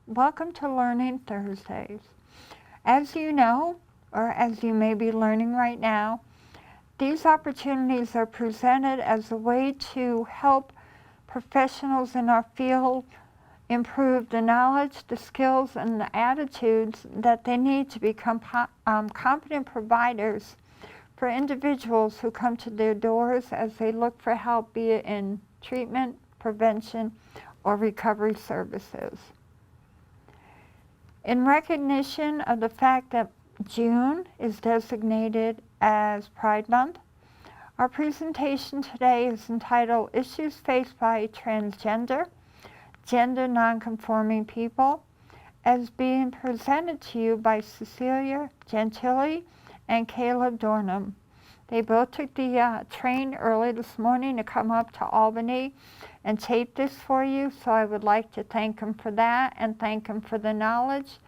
Welcome to Learning Thursdays. As you know, or as you may be learning right now, these opportunities are presented as a way to help professionals in our field improve the knowledge, the skills, and the attitudes that they need to become competent providers for individuals who come to their doors as they look for help, be it in treatment, prevention, or recovery services. In recognition of the fact that June is designated as Pride Month, our presentation today is entitled Issues Faced by Transgender, Gender Non-Conforming People, as being presented to you by Cecilia Gentili and Caleb Dornham. They both took the train early this morning to come up to Albany and tape this for you, so I would like to thank them for that and thank them for the knowledge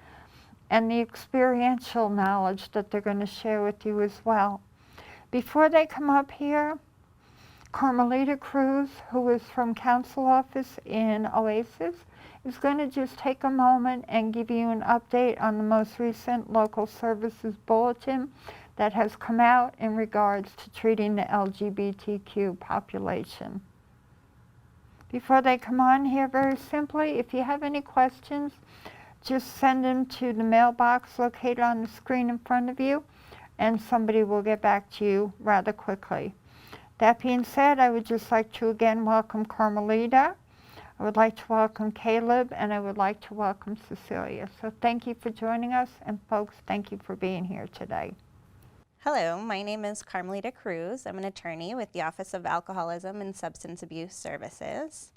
and the experiential knowledge that they're going to share with you as well. Before they come up here, Carmelita Cruz, who is from Council Office in OASAS, is going to just take a moment and give you an update on the most recent local services bulletin that has come out in regards to treating the LGBTQ population. Before they come on here, very simply, if you have any questions, just send them to the mailbox located on the screen in front of you, and somebody will get back to you rather quickly. That being said, I would just like to again welcome Carmelita. I would like to welcome Caleb, and I would like to welcome Cecilia. So thank you for joining us, and folks, thank you for being here today. Hello, my name is Carmelita Cruz. I'm an attorney with the Office of Alcoholism and Substance Abuse Services.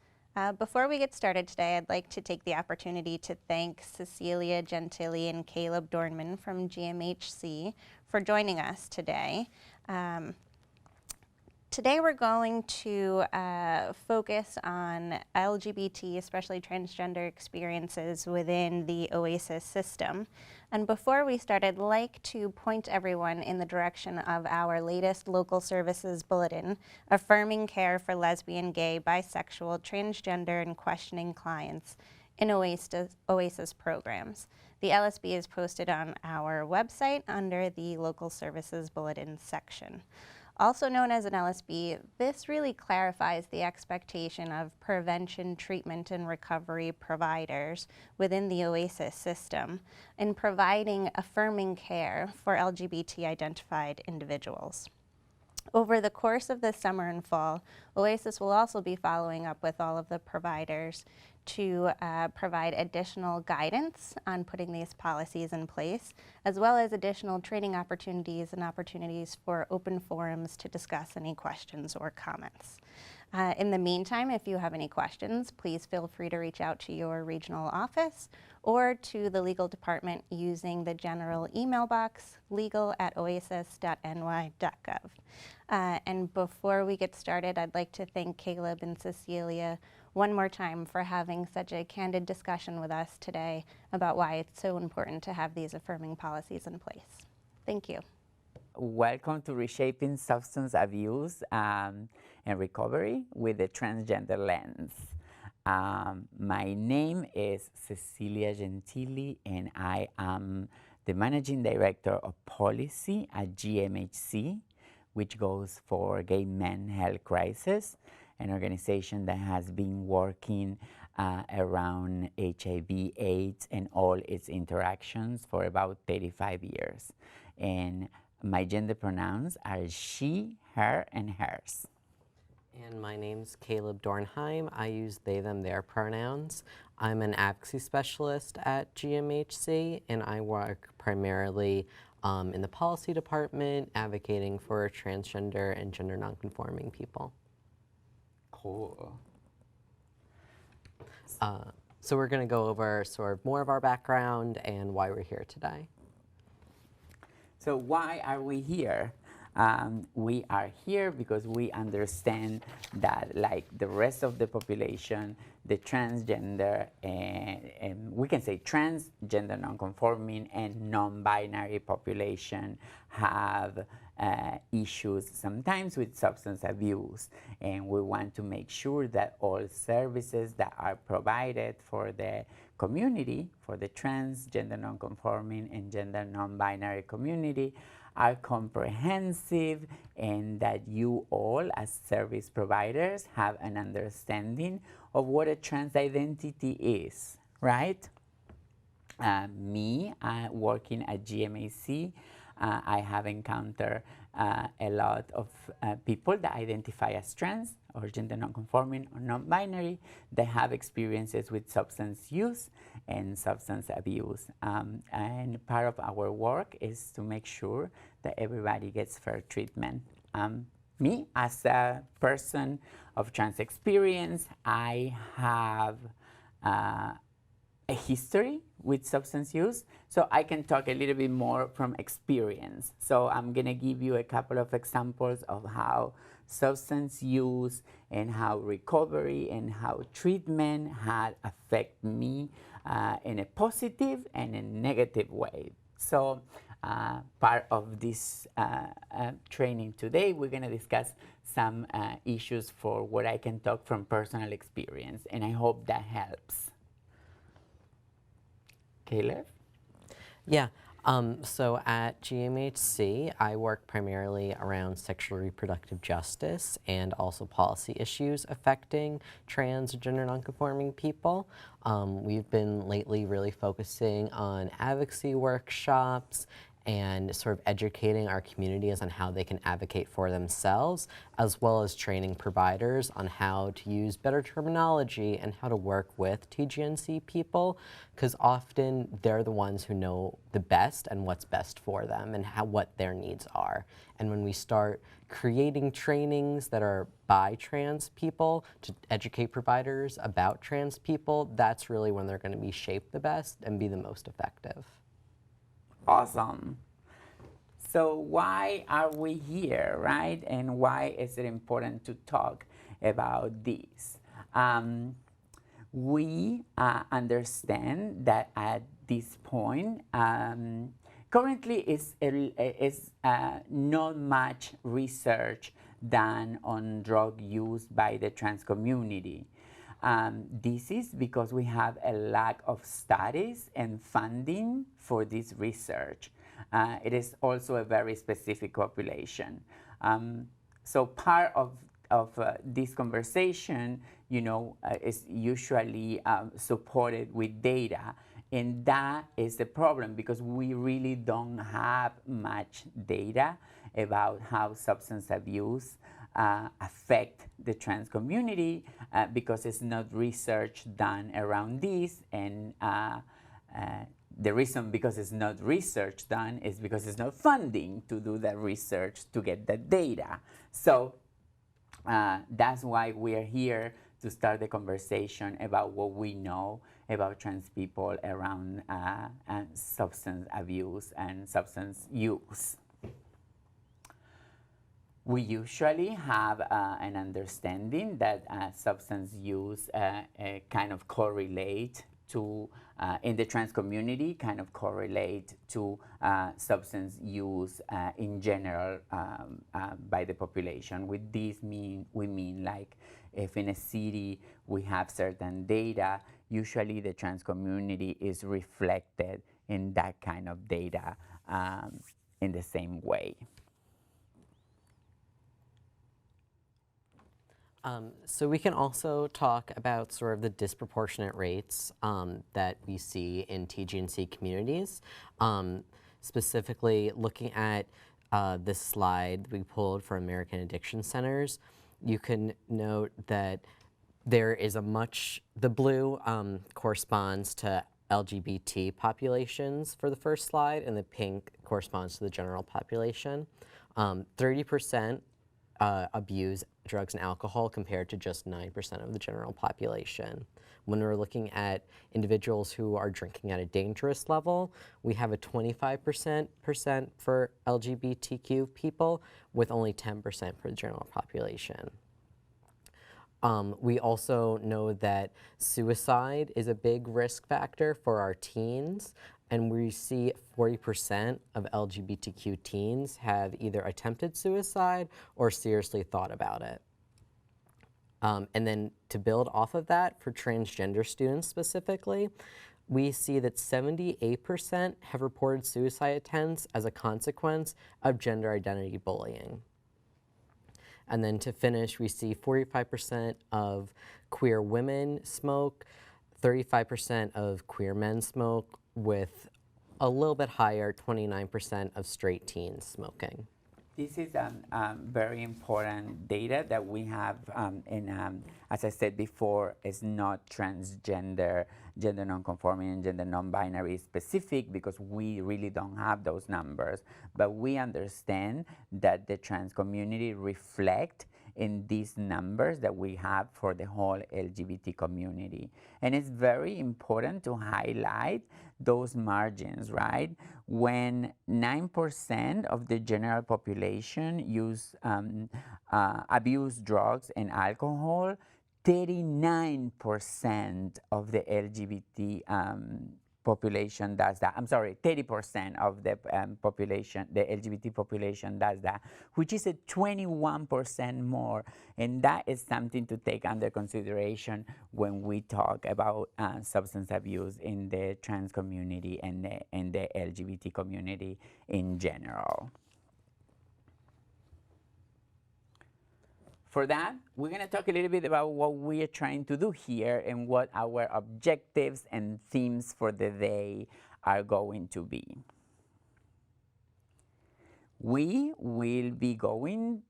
Before we get started today, I'd like to take the opportunity to thank Cecilia Gentili and Caleb Dornman from GMHC for joining us today. Today we're going to focus on LGBT, especially transgender experiences within the OASAS system. And before we start, I'd like to point everyone in the direction of our latest local services bulletin, Affirming Care for Lesbian, Gay, Bisexual, Transgender, and Questioning Clients in OASAS programs. The LSB is posted on our website under the Local Services Bulletin section. Also known as an LSB, this really clarifies the expectation of prevention, treatment, and recovery providers within the OASAS system in providing affirming care for LGBT-identified individuals. Over the course of the summer and fall, OASAS will also be following up with all of the providers to provide additional guidance on putting these policies in place, as well as additional training opportunities and opportunities for open forums to discuss any questions or comments. In the meantime, if you have any questions, please feel free to reach out to your regional office or to the legal department using the general email box, legal@oasas.ny.gov. And before we get started, I'd like to thank Caleb and Cecilia one more time for having such a candid discussion with us today about why it's so important to have these affirming policies in place. Thank you. Welcome to Reshaping Substance Abuse and Recovery with the Transgender Lens. My name is Cecilia Gentili, and I am the Managing Director of Policy at GMHC, which goes for Gay Men Health Crisis, an organization that has been working around HIV/AIDS and all its interactions for about 35 years. And my gender pronouns are she, her, and hers. And my name's Caleb Dornheim. I use they, them, their pronouns. I'm an advocacy specialist at GMHC, and I work primarily in the policy department, advocating for transgender and gender nonconforming people. Cool. So we're going to go over sort of more of our background and why we're here today. So why are we here? We are here because we understand that, like the rest of the population, the transgender, and we can say transgender, non-conforming, and non-binary population have issues sometimes with substance abuse, and we want to make sure that all services that are provided for the community, for the trans, gender non-conforming, and gender non-binary community are comprehensive, and that you all as service providers have an understanding of what a trans identity is, right? Me, working at GMHC, I have encountered a lot of people that identify as trans or gender non-conforming or non-binary that have experiences with substance use and substance abuse. And part of our work is to make sure that everybody gets fair treatment. Me, as a person of trans experience, I have a history with substance use, so I can talk a little bit more from experience. So I'm going to give you a couple of examples of how substance use and how recovery and how treatment had affected me in a positive and a negative way. So part of this training today, we're going to discuss some issues for what I can talk from personal experience, and I hope that helps. Caleb? Yeah, so at GMHC, I work primarily around sexual reproductive justice and also policy issues affecting trans and gender nonconforming people. We've been lately really focusing on advocacy workshops and sort of educating our communities on how they can advocate for themselves, as well as training providers on how to use better terminology and how to work with TGNC people, because often they're the ones who know the best and what's best for them and what their needs are. And when we start creating trainings that are by trans people to educate providers about trans people, that's really when they're going to be shaped the best and be the most effective. Awesome. So why are we here, right? And why is it important to talk about this? We understand that at this point, currently is not much research done on drug use by the trans community. This is because we have a lack of studies and funding for this research. It is also a very specific population. So part of this conversation, is usually supported with data, and that is the problem because we really don't have much data about how substance abuse affect the trans community because it's not research done around this, and the reason because it's not research done is because it's not funding to do that research to get that data. So that's why we are here to start the conversation about what we know about trans people around substance abuse and substance use. We usually have an understanding that substance use kind of correlate to, in the trans community, kind of correlate to substance use in general by the population. With this we mean like if in a city we have certain data, usually the trans community is reflected in that kind of data in the same way. So we can also talk about sort of the disproportionate rates that we see in TGNC communities. Specifically, looking at this slide we pulled from American Addiction Centers, you can note that there is the blue corresponds to LGBT populations for the first slide, and the pink corresponds to the general population. 30% abuse drugs and alcohol compared to just 9% of the general population. When we're looking at individuals who are drinking at a dangerous level, we have a 25% for LGBTQ people with only 10% for the general population. We also know that suicide is a big risk factor for our teens. And we see 40% of LGBTQ teens have either attempted suicide or seriously thought about it. And then to build off of that, for transgender students specifically, we see that 78% have reported suicide attempts as a consequence of gender identity bullying. And then to finish, we see 45% of queer women smoke, 35% of queer men smoke, with a little bit higher, 29% of straight teens smoking. This is very important data that we have, as I said before, it's not transgender, gender non-conforming, and gender non-binary specific, because we really don't have those numbers. But we understand that the trans community reflect in these numbers that we have for the whole LGBT community. And it's very important to highlight those margins, right? When 9% of the general population abuse drugs and alcohol, 39% of the LGBT population does that. I'm sorry, 30% of the population, the LGBT population does that, which is a 21% more. And that is something to take under consideration when we talk about substance abuse in the trans community and the LGBT community in general. For that, we're going to talk a little bit about what we are trying to do here and what our objectives and themes for the day are going to be. We will be going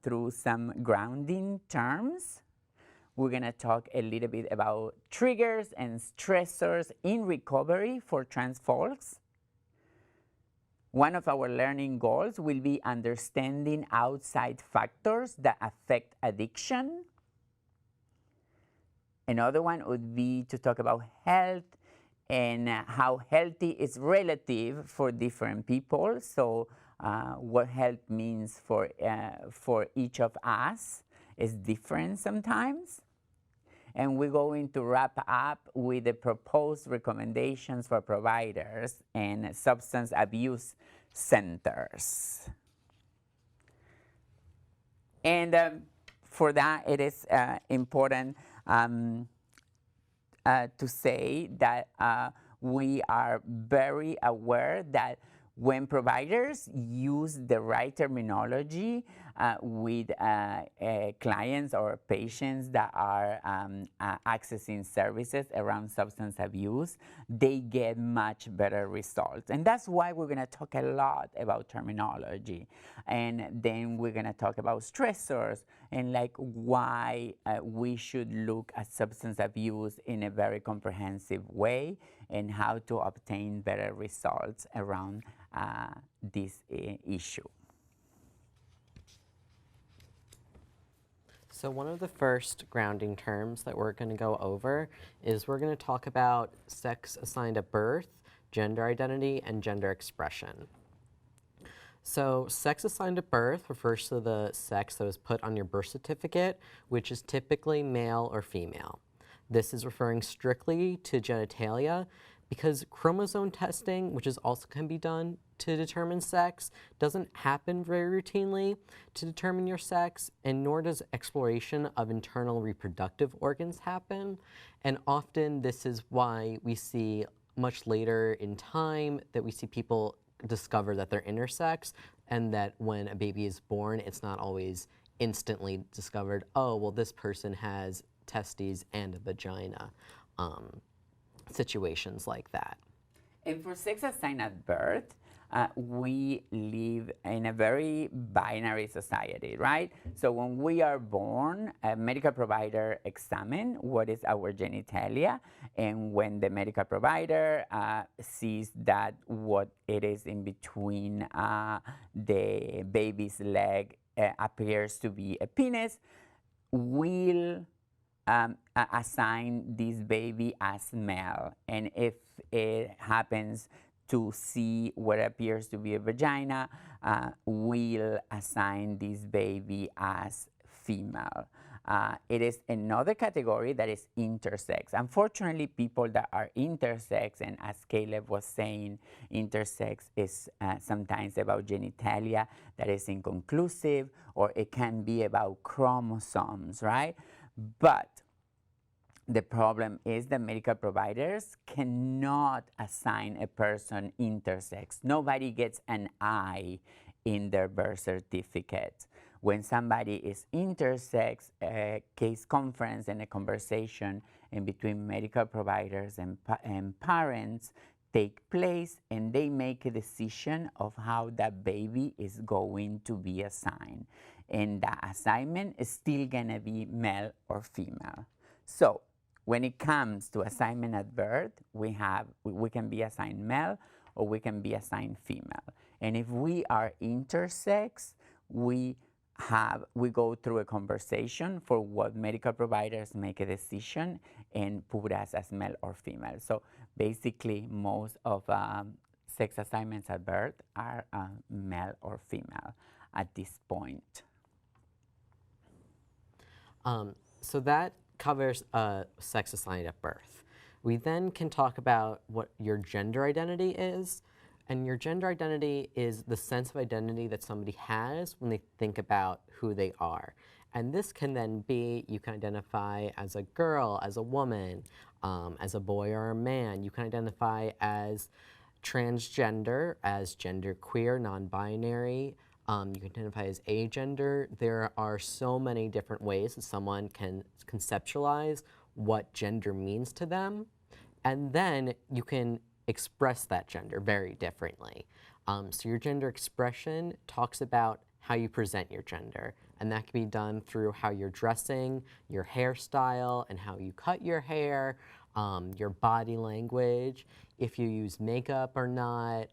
through some grounding terms. We're going to talk a little bit about triggers and stressors in recovery for trans folks. One of our learning goals will be understanding outside factors that affect addiction. Another one would be to talk about health and how healthy is relative for different people. So what health means for each of us is different sometimes. And we're going to wrap up with the proposed recommendations for providers and substance abuse centers. And for that, it is important to say that we are very aware that when providers use the right terminology with clients or patients that are accessing services around substance abuse, they get much better results. And that's why we're going to talk a lot about terminology. And then we're going to talk about stressors and like why we should look at substance abuse in a very comprehensive way and how to obtain better results around this issue. So one of the first grounding terms that we're going to go over is we're going to talk about sex assigned at birth, gender identity, and gender expression. So sex assigned at birth refers to the sex that was put on your birth certificate, which is typically male or female. This is referring strictly to genitalia because chromosome testing, which is also can be done to determine sex, doesn't happen very routinely to determine your sex, and nor does exploration of internal reproductive organs happen. And often this is why we see much later in time that we see people discover that they're intersex, and that when a baby is born, it's not always instantly discovered, oh, well, this person has testes and a vagina. Situations like that. And for sex assigned at birth, we live in a very binary society, right? So when we are born, a medical provider examines what is our genitalia, and when the medical provider sees that what it is in between the baby's leg appears to be a penis, we'll assign this baby as male. And if it happens to see what appears to be a vagina, we'll assign this baby as female. It is another category that is intersex. Unfortunately, people that are intersex, and as Caleb was saying, intersex is sometimes about genitalia that is inconclusive, or it can be about chromosomes, right? But the problem is that medical providers cannot assign a person intersex. Nobody gets an I in their birth certificate. When somebody is intersex, a case conference and a conversation in between medical providers and parents take place, and they make a decision of how that baby is going to be assigned. And the assignment is still gonna be male or female. So when it comes to assignment at birth, we can be assigned male or we can be assigned female. And if we are intersex, we go through a conversation for what medical providers make a decision and put us as male or female. So basically, most of sex assignments at birth are male or female at this point. So that covers sex assigned at birth. We then can talk about what your gender identity is. And your gender identity is the sense of identity that somebody has when they think about who they are. And this can then be, you can identify as a girl, as a woman, as a boy or a man. You can identify as transgender, as genderqueer, non-binary. You can identify as agender. There are so many different ways that someone can conceptualize what gender means to them. And then you can express that gender very differently. So your gender expression talks about how you present your gender, and that can be done through how you're dressing, your hairstyle, and how you cut your hair, your body language, if you use makeup or not,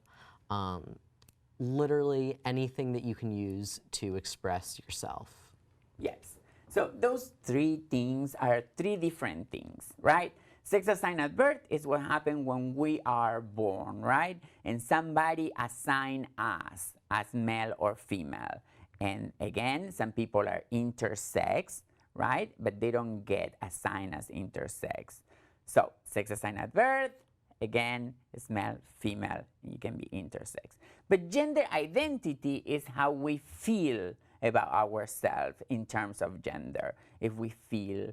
literally anything that you can use to express yourself. Yes. So those three things are three different things, right? Sex assigned at birth is what happens when we are born, right? And somebody assigned us as male or female. And again, some people are intersex, right? But they don't get assigned as intersex. So sex assigned at birth, again, is male, female, you can be intersex. But gender identity is how we feel about ourselves in terms of gender. If we feel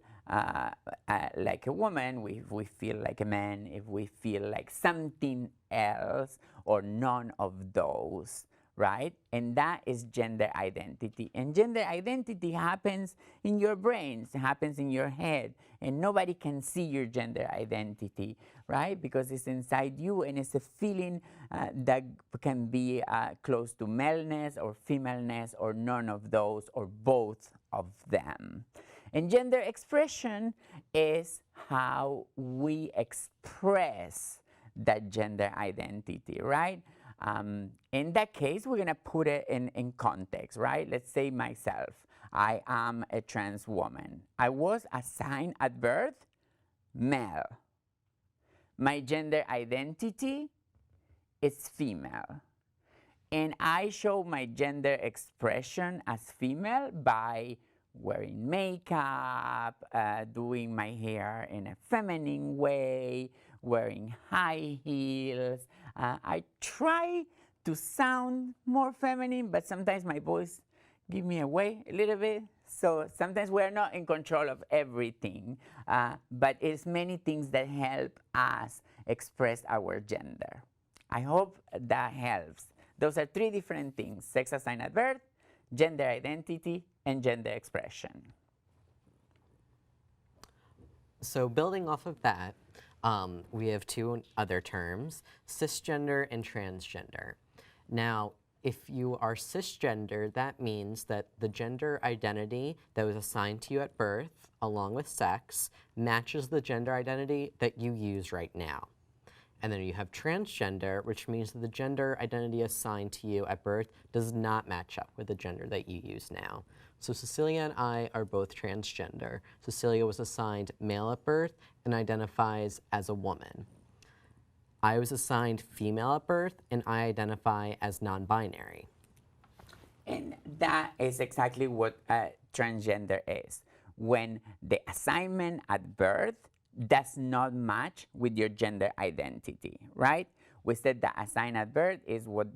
like a woman, if we feel like a man, if we feel like something else or none of those, right? And that is gender identity. And gender identity happens in your brains, it happens in your head, and nobody can see your gender identity, right? Because it's inside you, and it's a feeling that can be close to maleness or femaleness or none of those or both of them. And gender expression is how we express that gender identity, right? In that case, we're gonna put it in context, right? Let's say myself, I am a trans woman. I was assigned at birth male. My gender identity is female. And I show my gender expression as female by wearing makeup, doing my hair in a feminine way, wearing high heels. I try to sound more feminine, but sometimes my voice gives me away a little bit. So sometimes we're not in control of everything, but it's many things that help us express our gender. I hope that helps. Those are three different things: sex assigned at birth, gender identity, and gender expression. So building off of that, we have two other terms, cisgender and transgender. Now, if you are cisgender, that means that the gender identity that was assigned to you at birth, along with sex, matches the gender identity that you use right now. And then you have transgender, which means that the gender identity assigned to you at birth does not match up with the gender that you use now. So Cecilia and I are both transgender. Cecilia was assigned male at birth and identifies as a woman. I was assigned female at birth and I identify as non-binary. And that is exactly what transgender is. when the assignment at birth does not match with your gender identity, right? We said that assigned at birth is what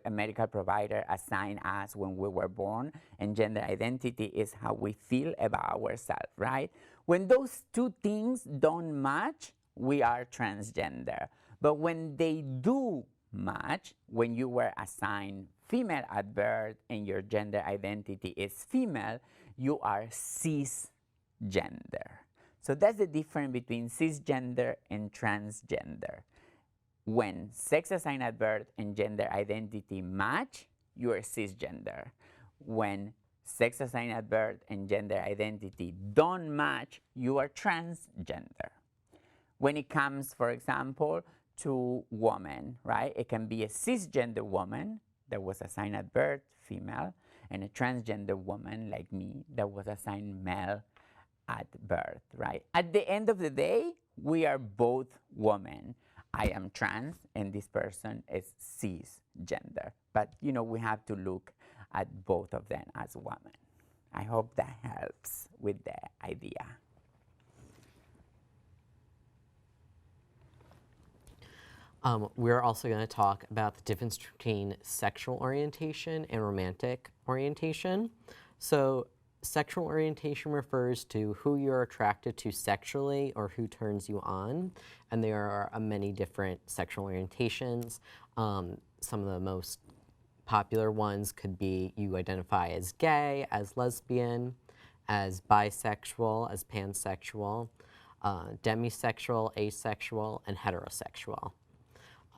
a medical provider assigned us when we were born, and gender identity is how we feel about ourselves, right? When those two things don't match, we are transgender. But when they do match, when you were assigned female at birth and your gender identity is female, you are cisgender. So that's the difference between cisgender and transgender. When sex assigned at birth and gender identity match, you are cisgender. When sex assigned at birth and gender identity don't match, you are transgender. When it comes, for example, to woman, right? It can be a cisgender woman that was assigned at birth, female, and a transgender woman like me that was assigned male at birth, right? At the end of the day, we are both women. I am trans and this person is cisgender. But you know, we have to look at both of them as women. I hope that helps with the idea. We're also going to talk about the difference between sexual orientation and romantic orientation. So sexual orientation refers to who you're attracted to sexually or who turns you on. And there are many different sexual orientations. Some of the most popular ones could be you identify as gay, as lesbian, as bisexual, as pansexual, demisexual, asexual, and heterosexual.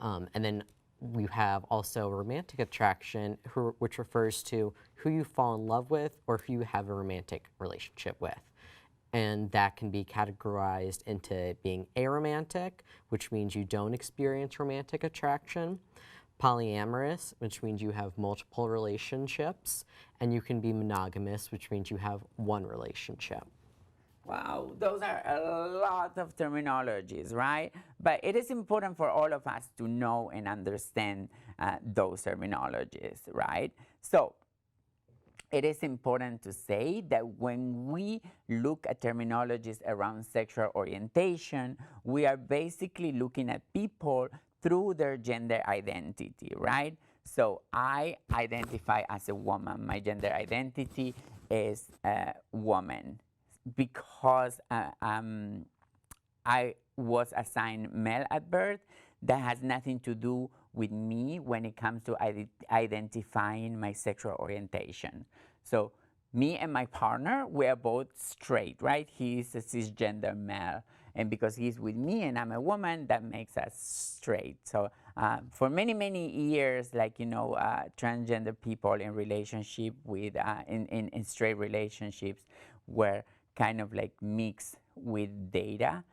And then we have also romantic attraction, which refers to who you fall in love with or who you have a romantic relationship with. And that can be categorized into being aromantic, which means you don't experience romantic attraction, polyamorous, which means you have multiple relationships, and you can be monogamous, which means you have one relationship. Wow, those are a lot of terminologies, right? But it is important for all of us to know and understand those terminologies, right? So it is important to say that when we look at terminologies around sexual orientation, we are basically looking at people through their gender identity, right? So I identify as a woman. My gender identity is a woman. Because I was assigned male at birth, that has nothing to do with me when it comes to identifying my sexual orientation. So me and my partner, we are both straight, right? He's a cisgender male. And because he's with me and I'm a woman, that makes us straight. So for many, many years, like, you know, transgender people in relationship with, in straight relationships were kind of like mixed with data.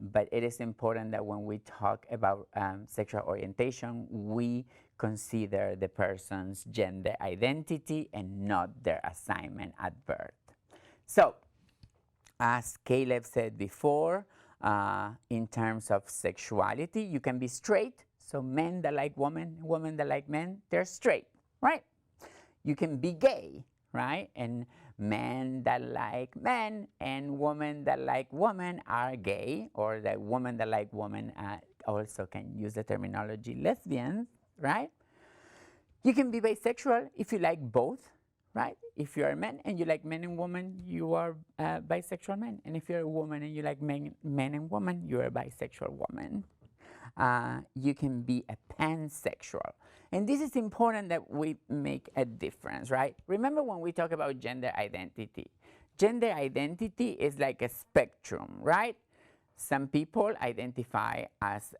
But it is important that when we talk about sexual orientation, we consider the person's gender identity and not their assignment at birth. So, as Caleb said before, in terms of sexuality, you can be straight. So men that like women, women that like men, they're straight, right? You can be gay, right? And men that like men and women that like women are gay, or the women that like women also can use the terminology lesbian, right? You can be bisexual if you like both, right? If you're a man and you like men and women, you are a bisexual man. And if you're a woman and you like men and women, you're a bisexual woman. You can be a pansexual. And this is important that we make a difference, right? Remember when we talk about gender identity. Gender identity is like a spectrum, right? Some people identify as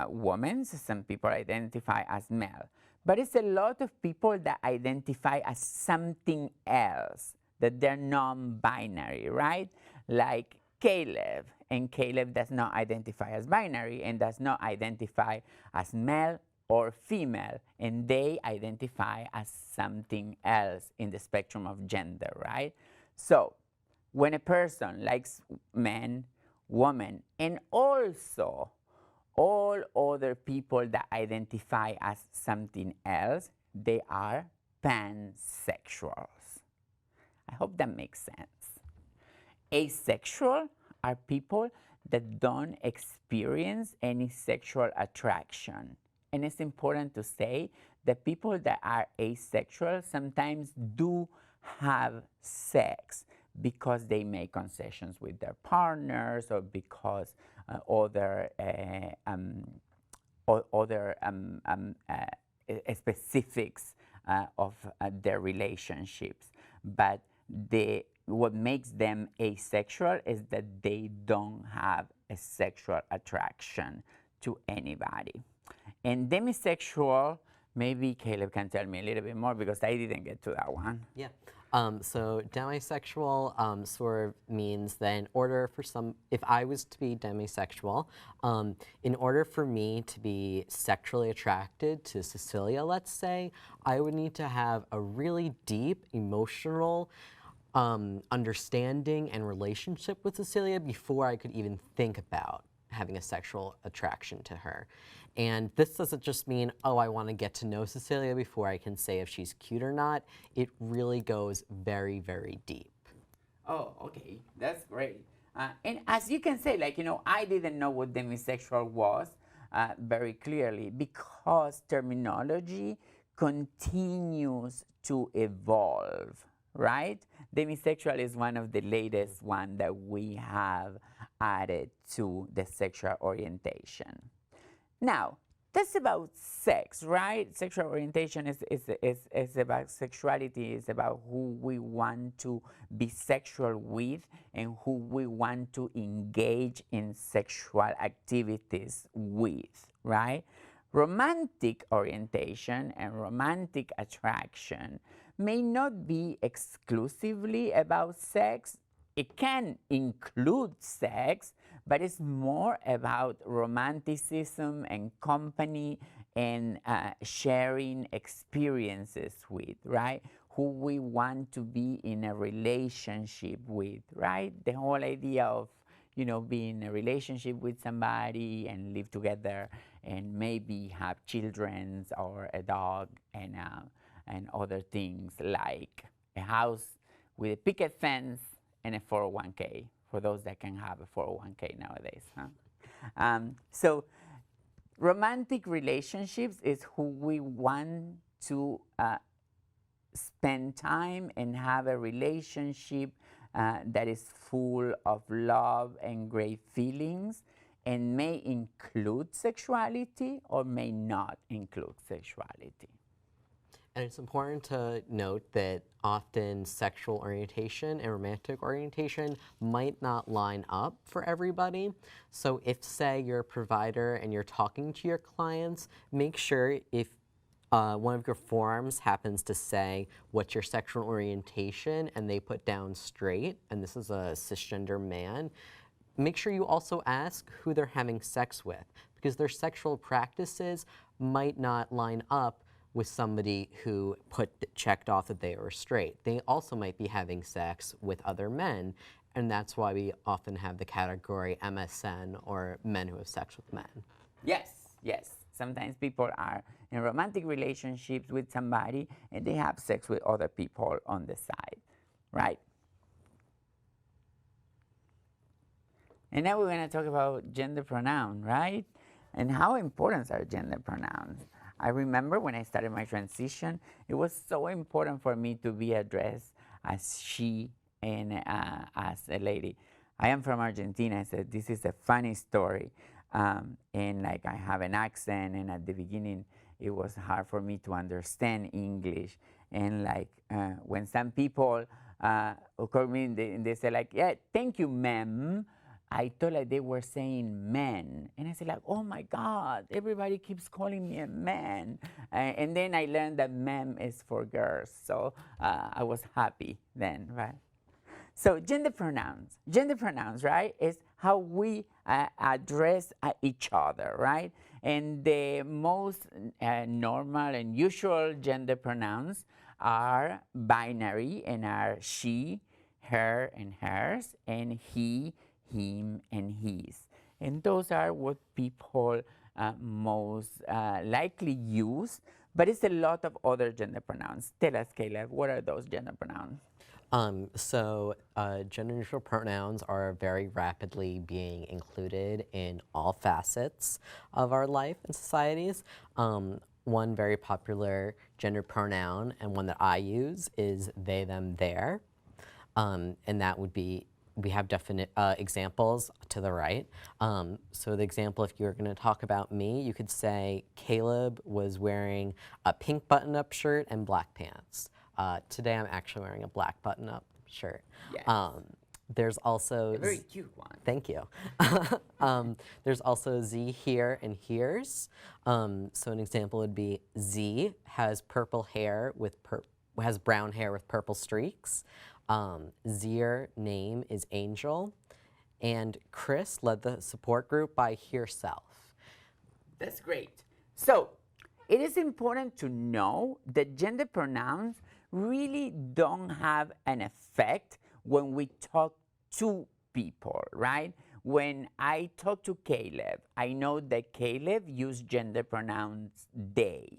women, some people identify as male. But it's a lot of people that identify as something else, that they're non-binary, right? Like Caleb, and Caleb does not identify as binary and does not identify as male or female, and they identify as something else in the spectrum of gender, right? So when a person likes men, women, and also all other people that identify as something else, they are pansexuals. I hope that makes sense. Asexual are people that don't experience any sexual attraction. And it's important to say that people that are asexual sometimes do have sex because they make concessions with their partners or because other specifics of their relationships. But what makes them asexual is that they don't have a sexual attraction to anybody. And demisexual, maybe Caleb can tell me a little bit more because I didn't get to that one. Yeah. So demisexual sort of means that in order for if I was to be demisexual, in order for me to be sexually attracted to Cecilia, let's say, I would need to have a really deep emotional understanding and relationship with Cecilia before I could even think about having a sexual attraction to her. And this doesn't just mean, oh, I want to get to know Cecilia before I can say if she's cute or not. It really goes very, very deep. Oh, okay, that's great. And as you can say, like, I didn't know what demisexual was very clearly because terminology continues to evolve, right? Demisexual is one of the latest one that we have added to the sexual orientation. Now, that's about sex, right? Sexual orientation is about sexuality, is about who we want to be sexual with and who we want to engage in sexual activities with, right? Romantic orientation and romantic attraction may not be exclusively about sex. It can include sex, but it's more about romanticism and company and sharing experiences with, right? Who we want to be in a relationship with, right? The whole idea of, being in a relationship with somebody and live together and maybe have children or a dog and other things like a house with a picket fence and a 401k, for those that can have a 401k nowadays. So romantic relationships is who we want to spend time and have a relationship that is full of love and great feelings and may include sexuality or may not include sexuality. And it's important to note that often sexual orientation and romantic orientation might not line up for everybody. So if, say, you're a provider and you're talking to your clients, make sure if one of your forms happens to say what's your sexual orientation and they put down straight, and this is a cisgender man, make sure you also ask who they're having sex with, because their sexual practices might not line up with somebody who checked off that they were straight. They also might be having sex with other men, and that's why we often have the category MSN, or men who have sex with men. Yes, yes. Sometimes people are in romantic relationships with somebody and they have sex with other people on the side, right? And now we're going to talk about gender pronoun, right? And how important are gender pronouns? I remember when I started my transition, it was so important for me to be addressed as she and as a lady. I am from Argentina, so this is a funny story. And like I have an accent, and at the beginning it was hard for me to understand English. And like when some people call me and they say like, yeah, thank you, ma'am, I thought like they were saying men. And I said like, oh my God, everybody keeps calling me a man. And then I learned that ma'am is for girls. So I was happy then, right? So gender pronouns, right, is how we address each other, right? And the most normal and usual gender pronouns are binary and are she, her, and hers, and he, him, and his. And those are what people most likely use, but it's a lot of other gender pronouns. Tell us, Caleb, what are those gender pronouns? Gender neutral pronouns are very rapidly being included in all facets of our life and societies. One very popular gender pronoun and one that I use is they, them, their. And that would be, we have definite examples to the right. So the example, if you were going to talk about me, you could say Caleb was wearing a pink button-up shirt and black pants. Today I'm actually wearing a black button-up shirt. Yes. There's also A very cute one. Thank you. There's also Z, here, and here's. So an example would be Z has purple hair with has brown hair with purple streaks. Z's name is Angel, and Chris led the support group by herself. That's great. So it is important to know that gender pronouns really don't have an effect when we talk to people, right? When I talk to Caleb, I know that Caleb used gender pronouns they.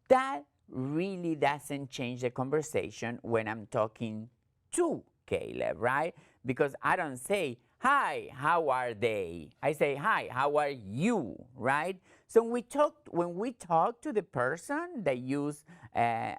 That really doesn't change the conversation when I'm talking to Caleb, right? Because I don't say, hi, how are they? I say, hi, how are you, right? So when we talk to the person that use a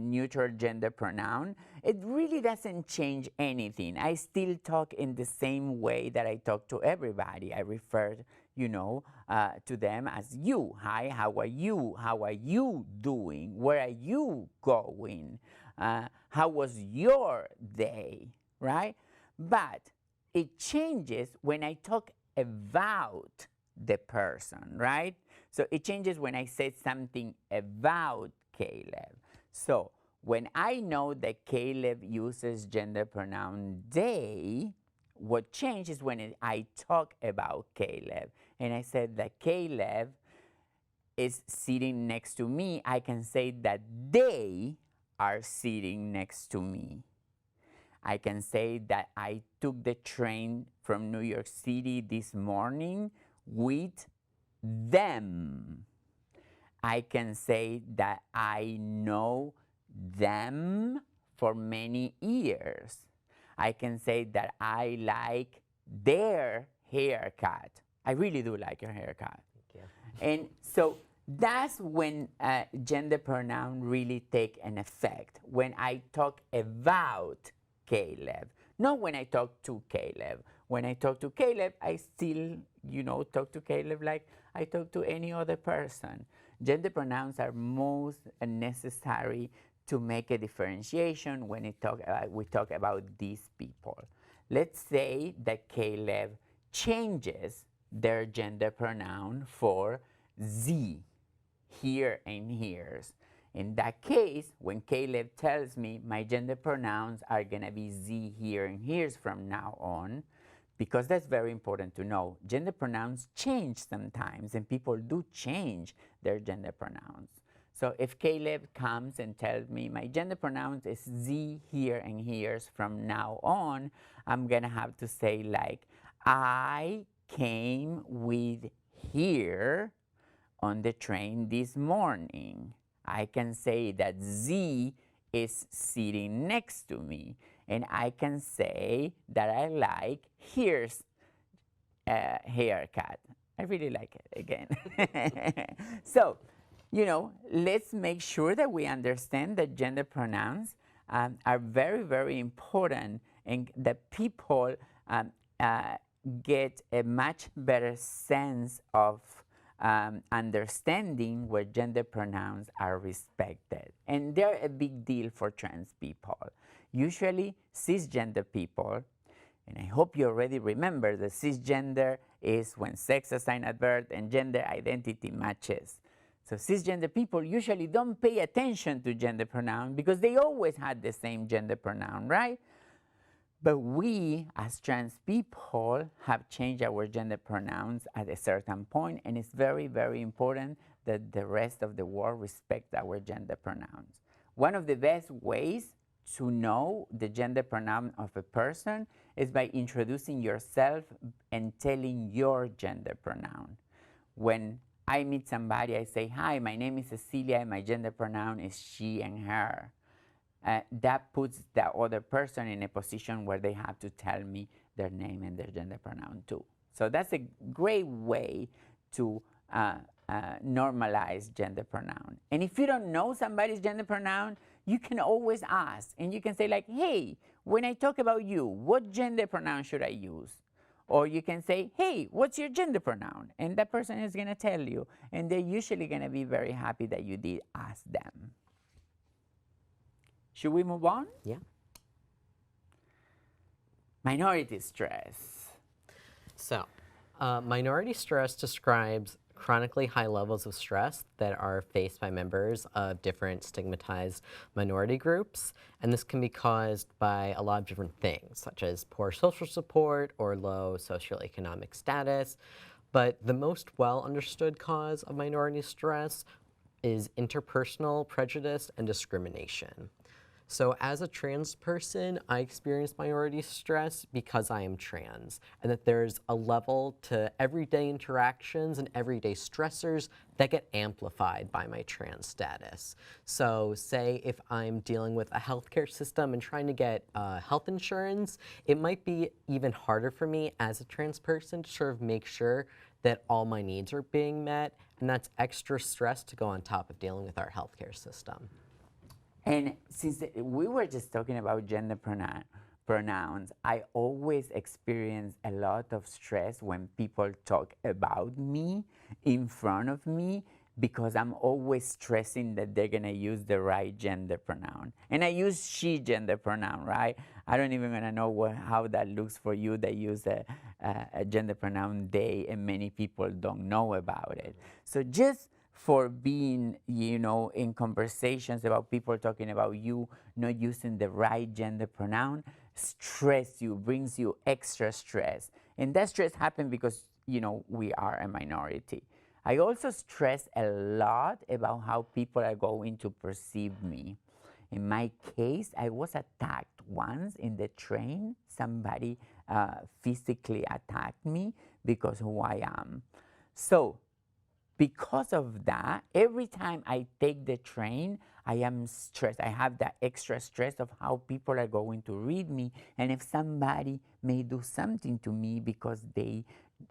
neutral gender pronoun, it really doesn't change anything. I still talk in the same way that I talk to everybody. I refer, to them as you. Hi, how are you? How are you doing? Where are you going? How was your day, right? But it changes when I talk about the person, right? So it changes when I say something about Caleb. So when I know that Caleb uses gender pronoun they, what changes when I talk about Caleb and I said that Caleb is sitting next to me, I can say that they are sitting next to me. I can say that I took the train from New York City this morning with them. I can say that I know them for many years. I can say that I like their haircut. I really do like your haircut. Thank you. And so that's when gender pronoun really take an effect. When I talk about Caleb, not when I talk to Caleb. When I talk to Caleb, I still, talk to Caleb like I talk to any other person. Gender pronouns are most necessary to make a differentiation when we talk about these people. Let's say that Caleb changes their gender pronoun for Z, here and here's. In that case, when Caleb tells me my gender pronouns are going to be Z, here, and here's from now on, because that's very important to know. Gender pronouns change sometimes, and people do change their gender pronouns. So if Caleb comes and tells me my gender pronouns is Z, here, and here's from now on, I'm going to have to say like, I came with here on the train this morning. I can say that Z is sitting next to me. And I can say that I like here's haircut. I really like it again. So, let's make sure that we understand that gender pronouns are very, very important and that people get a much better sense of understanding where gender pronouns are respected. And they're a big deal for trans people. Usually cisgender people, and I hope you already remember that cisgender is when sex assigned at birth and gender identity matches. So cisgender people usually don't pay attention to gender pronoun because they always had the same gender pronoun, right? But we, as trans people, have changed our gender pronouns at a certain point, and it's very, very important that the rest of the world respect our gender pronouns. One of the best ways to know the gender pronoun of a person is by introducing yourself and telling your gender pronoun. When I meet somebody, I say, hi, my name is Cecilia, and my gender pronoun is she and her. that puts the other person in a position where they have to tell me their name and their gender pronoun too. So that's a great way to normalize gender pronoun. And if you don't know somebody's gender pronoun, you can always ask, and you can say like, hey, when I talk about you, what gender pronoun should I use? Or you can say, hey, what's your gender pronoun? And that person is going to tell you, and they're usually going to be very happy that you did ask them. Should we move on? Yeah. Minority stress. So, minority stress describes chronically high levels of stress that are faced by members of different stigmatized minority groups. And this can be caused by a lot of different things, such as poor social support or low socioeconomic status. But the most well understood cause of minority stress is interpersonal prejudice and discrimination. So as a trans person, I experience minority stress because I am trans, and that there's a level to everyday interactions and everyday stressors that get amplified by my trans status. So say if I'm dealing with a healthcare system and trying to get health insurance, it might be even harder for me as a trans person to sort of make sure that all my needs are being met, and that's extra stress to go on top of dealing with our healthcare system. And since we were just talking about gender pronouns, I always experience a lot of stress when people talk about me in front of me, because I'm always stressing that they're going to use the right gender pronoun. And I use she gender pronoun, right? I don't even going to know how that looks for you that use a gender pronoun they, and many people don't know about it. So just for being, you know, in conversations about people talking about you not using the right gender pronoun, stress you, brings you extra stress. And that stress happens because, you know, we are a minority. I also stress a lot about how people are going to perceive me. In my case, I was attacked once in the train. Somebody physically attacked me because of who I am. So, because of that, every time I take the train, I am stressed. I have that extra stress of how people are going to read me, and if somebody may do something to me because they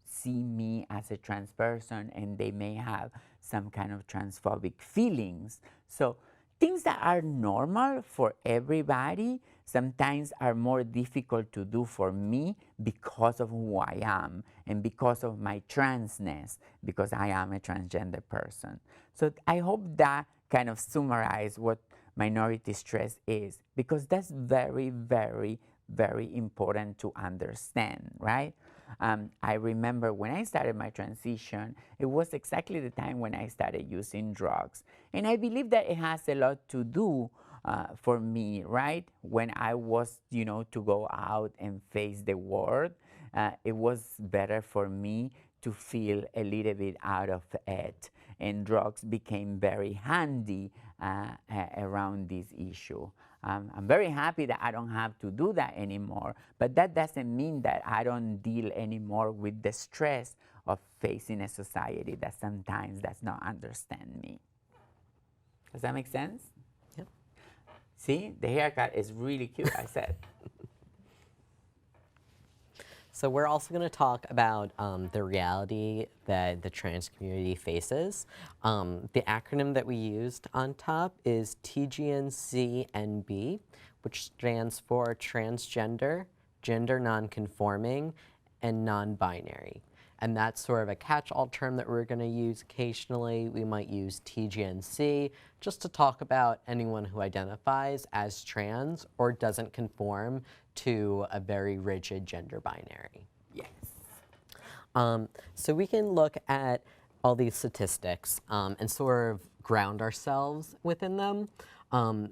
see me as a trans person and they may have some kind of transphobic feelings. So things that are normal for everybody sometimes are more difficult to do for me because of who I am and because of my transness, because I am a transgender person. So I hope that kind of summarizes what minority stress is, because that's very, very, very important to understand, right? I remember when I started my transition, it was exactly the time when I started using drugs. And I believe that it has a lot to do for me, right? When I was, you know, to go out and face the world, it was better for me to feel a little bit out of it. And drugs became very handy around this issue. I'm very happy that I don't have to do that anymore, but that doesn't mean that I don't deal anymore with the stress of facing a society that sometimes does not understand me. Does that make sense? Yep. See, the haircut is really cute, I said. So we're also going to talk about the reality that the trans community faces. The acronym that we used on top is TGNCNB, which stands for Transgender, Gender Non-Conforming, and Non-Binary. And that's sort of a catch-all term that we're going to use occasionally. We might use TGNC just to talk about anyone who identifies as trans or doesn't conform to a very rigid gender binary. Yes. So we can look at all these statistics and sort of ground ourselves within them.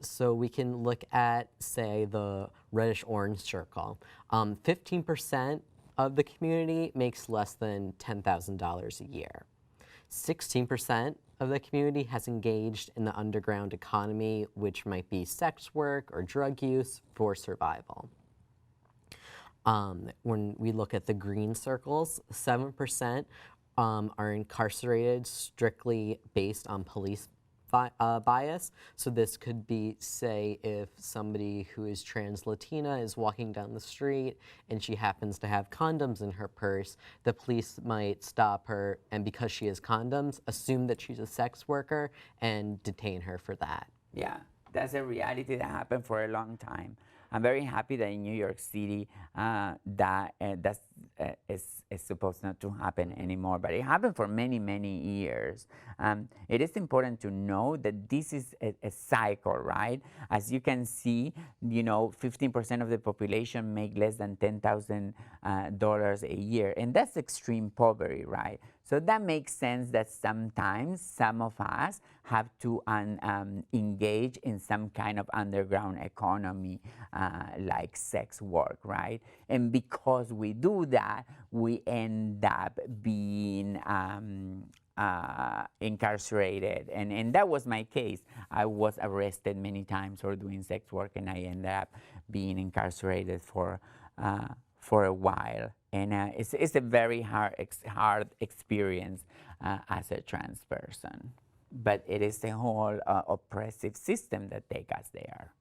So we can look at, say, the reddish-orange circle. 15% of the community makes less than $10,000 a year. 16% of the community has engaged in the underground economy, which might be sex work or drug use for survival. When we look at the green circles, 7% are incarcerated strictly based on police bias. So this could be, say, if somebody who is trans Latina is walking down the street and she happens to have condoms in her purse, the police might stop her and because she has condoms, assume that she's a sex worker and detain her for that. Yeah, that's a reality that happened for a long time. I'm very happy that in New York City that's is supposed not to happen anymore, but it happened for many, many years. It is important to know that this is a cycle, right? As you can see, 15% of the population make less than $10,000 a year, and that's extreme poverty, right? So that makes sense that sometimes some of us have to engage in some kind of underground economy like sex work, right? And because we do that, we end up being incarcerated. And that was my case. I was arrested many times for doing sex work, and I ended up being incarcerated for a while. And it's a very hard experience as a trans person. But it is the whole oppressive system that takes us there.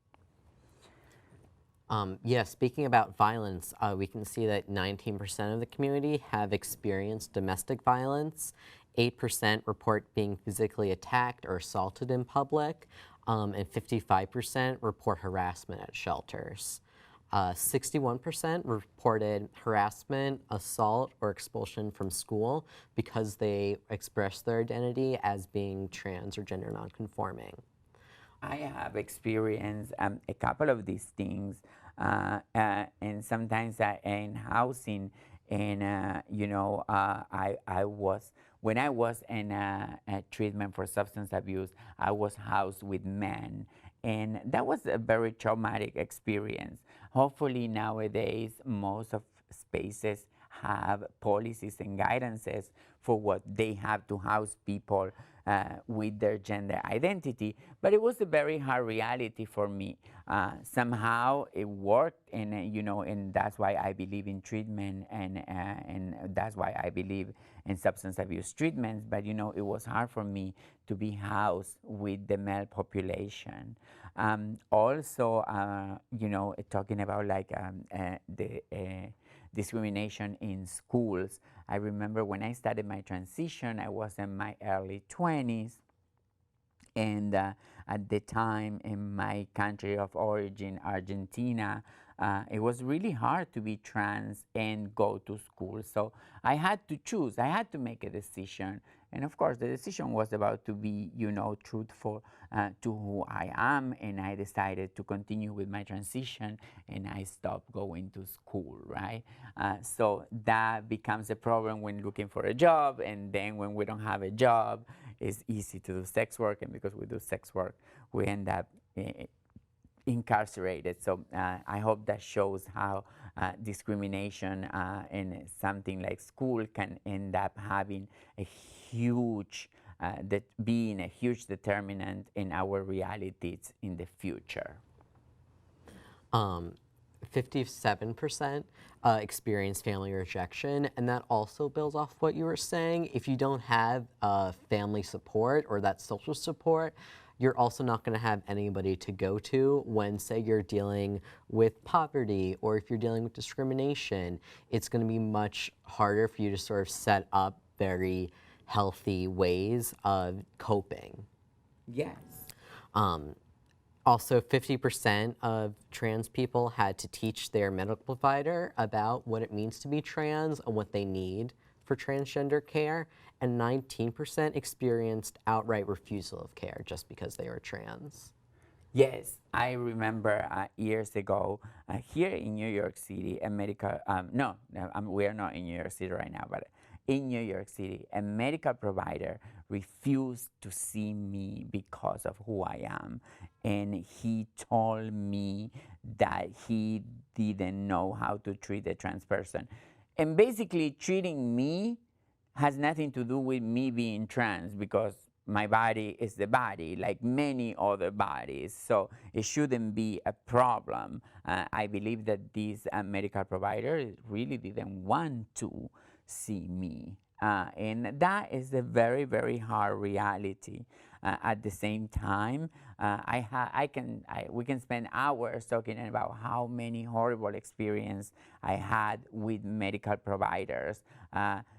Yeah, speaking about violence, we can see that 19% of the community have experienced domestic violence. 8% report being physically attacked or assaulted in public, and 55% report harassment at shelters. 61% reported harassment, assault, or expulsion from school because they expressed their identity as being trans or gender non-conforming. I have experienced a couple of these things, and sometimes in housing, and when I was in a treatment for substance abuse, I was housed with men, and that was a very traumatic experience. Hopefully nowadays, most of spaces have policies and guidances for what they have to house people with their gender identity, but it was a very hard reality for me. Somehow it worked, and and that's why I believe in treatment, and that's why I believe in substance abuse treatments. But it was hard for me to be housed with the male population. Also, talking about like the discrimination in schools. I remember when I started my transition, I was in my early 20s, and at the time in my country of origin, Argentina, it was really hard to be trans and go to school. So I had to choose, I had to make a decision. And of course, the decision was about to be, truthful to who I am. And I decided to continue with my transition, and I stopped going to school, right? So that becomes a problem when looking for a job. And then when we don't have a job, it's easy to do sex work. And because we do sex work, we end up incarcerated. So I hope that shows how discrimination in something like school can end up having a huge, being a huge determinant in our realities in the future. 57% experience family rejection, and that also builds off what you were saying. If you don't have family support or that social support, you're also not going to have anybody to go to when, say, you're dealing with poverty or if you're dealing with discrimination. It's going to be much harder for you to sort of set up very healthy ways of coping. Yes. Also, 50% of trans people had to teach their medical provider about what it means to be trans and what they need for transgender care, and 19% experienced outright refusal of care just because they were trans. Yes, I remember years ago here in New York City, a medical, we are not in New York City right now, but in New York City, a medical provider refused to see me because of who I am. And he told me that he didn't know how to treat a trans person. And basically treating me has nothing to do with me being trans, because my body is the body like many other bodies, so it shouldn't be a problem. I believe that this medical provider really didn't want to see me And that is a very, very hard reality. At the same time, we can spend hours talking about how many horrible experience I had with medical providers.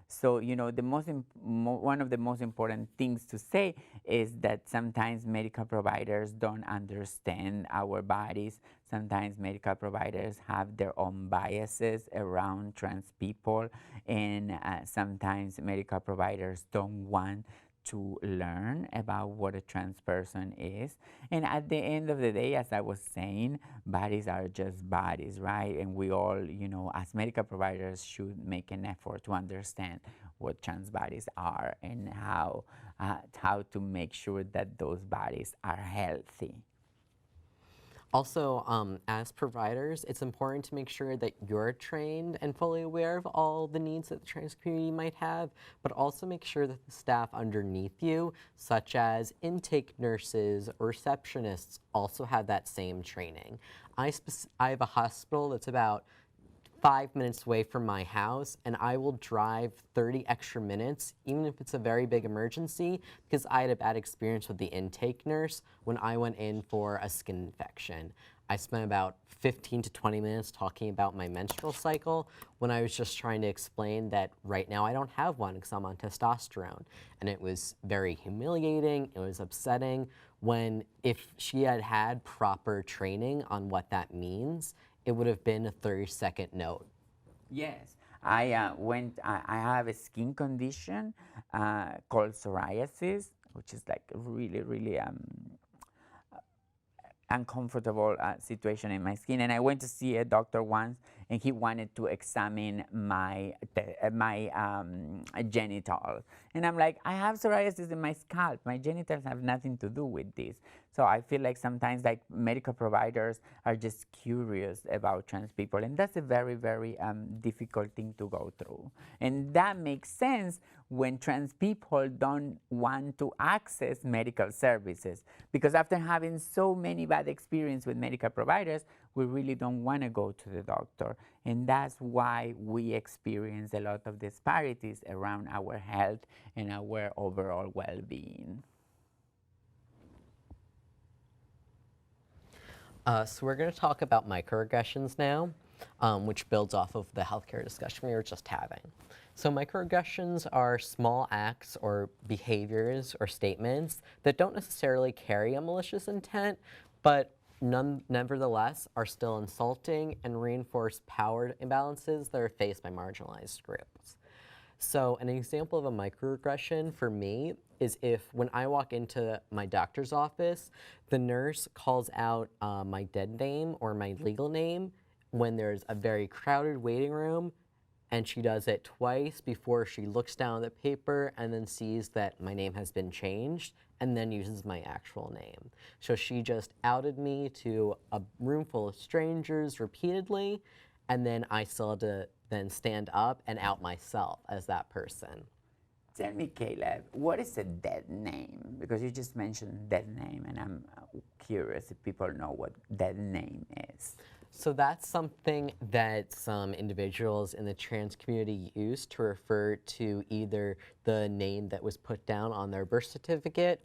So, you know, one of the most important things to say is that sometimes medical providers don't understand our bodies. Sometimes medical providers have their own biases around trans people, and sometimes medical providers don't want to learn about what a trans person is. And at the end of the day, as I was saying, bodies are just bodies, right? And we all, you know, as medical providers should make an effort to understand what trans bodies are and how to make sure that those bodies are healthy. Also, as providers, it's important to make sure that you're trained and fully aware of all the needs that the trans community might have, but also make sure that the staff underneath you, such as intake nurses or receptionists, also have that same training. I have a hospital that's about 5 minutes away from my house, and I will drive 30 extra minutes, even if it's a very big emergency, because I had a bad experience with the intake nurse when I went in for a skin infection. I spent about 15 to 20 minutes talking about my menstrual cycle when I was just trying to explain that right now I don't have one because I'm on testosterone. And it was very humiliating, it was upsetting, when if she had had proper training on what that means, it would have been a 30-second note. Yes, I have a skin condition called psoriasis, which is like a really, really uncomfortable situation in my skin. And I went to see a doctor once, and he wanted to examine my genitals. And I'm like, I have psoriasis in my scalp. My genitals have nothing to do with this. So I feel like sometimes like medical providers are just curious about trans people, and that's a very, very difficult thing to go through. And that makes sense when trans people don't want to access medical services, because after having so many bad experiences with medical providers, we really don't want to go to the doctor. And that's why we experience a lot of disparities around our health and our overall well-being. So we're going to talk about microaggressions now, which builds off of the healthcare discussion we were just having. So microaggressions are small acts or behaviors or statements that don't necessarily carry a malicious intent, but nevertheless are still insulting and reinforce power imbalances that are faced by marginalized groups. So an example of a microaggression for me is if when I walk into my doctor's office, the nurse calls out my dead name or my legal name when there's a very crowded waiting room, and she does it twice before she looks down at the paper and then sees that my name has been changed and then uses my actual name. So she just outed me to a room full of strangers repeatedly, and then I still had to then stand up and out myself as that person. Tell me, Caleb, what is a dead name? Because you just mentioned dead name, and I'm curious if people know what dead name is. So that's something that some individuals in the trans community use to refer to either the name that was put down on their birth certificate,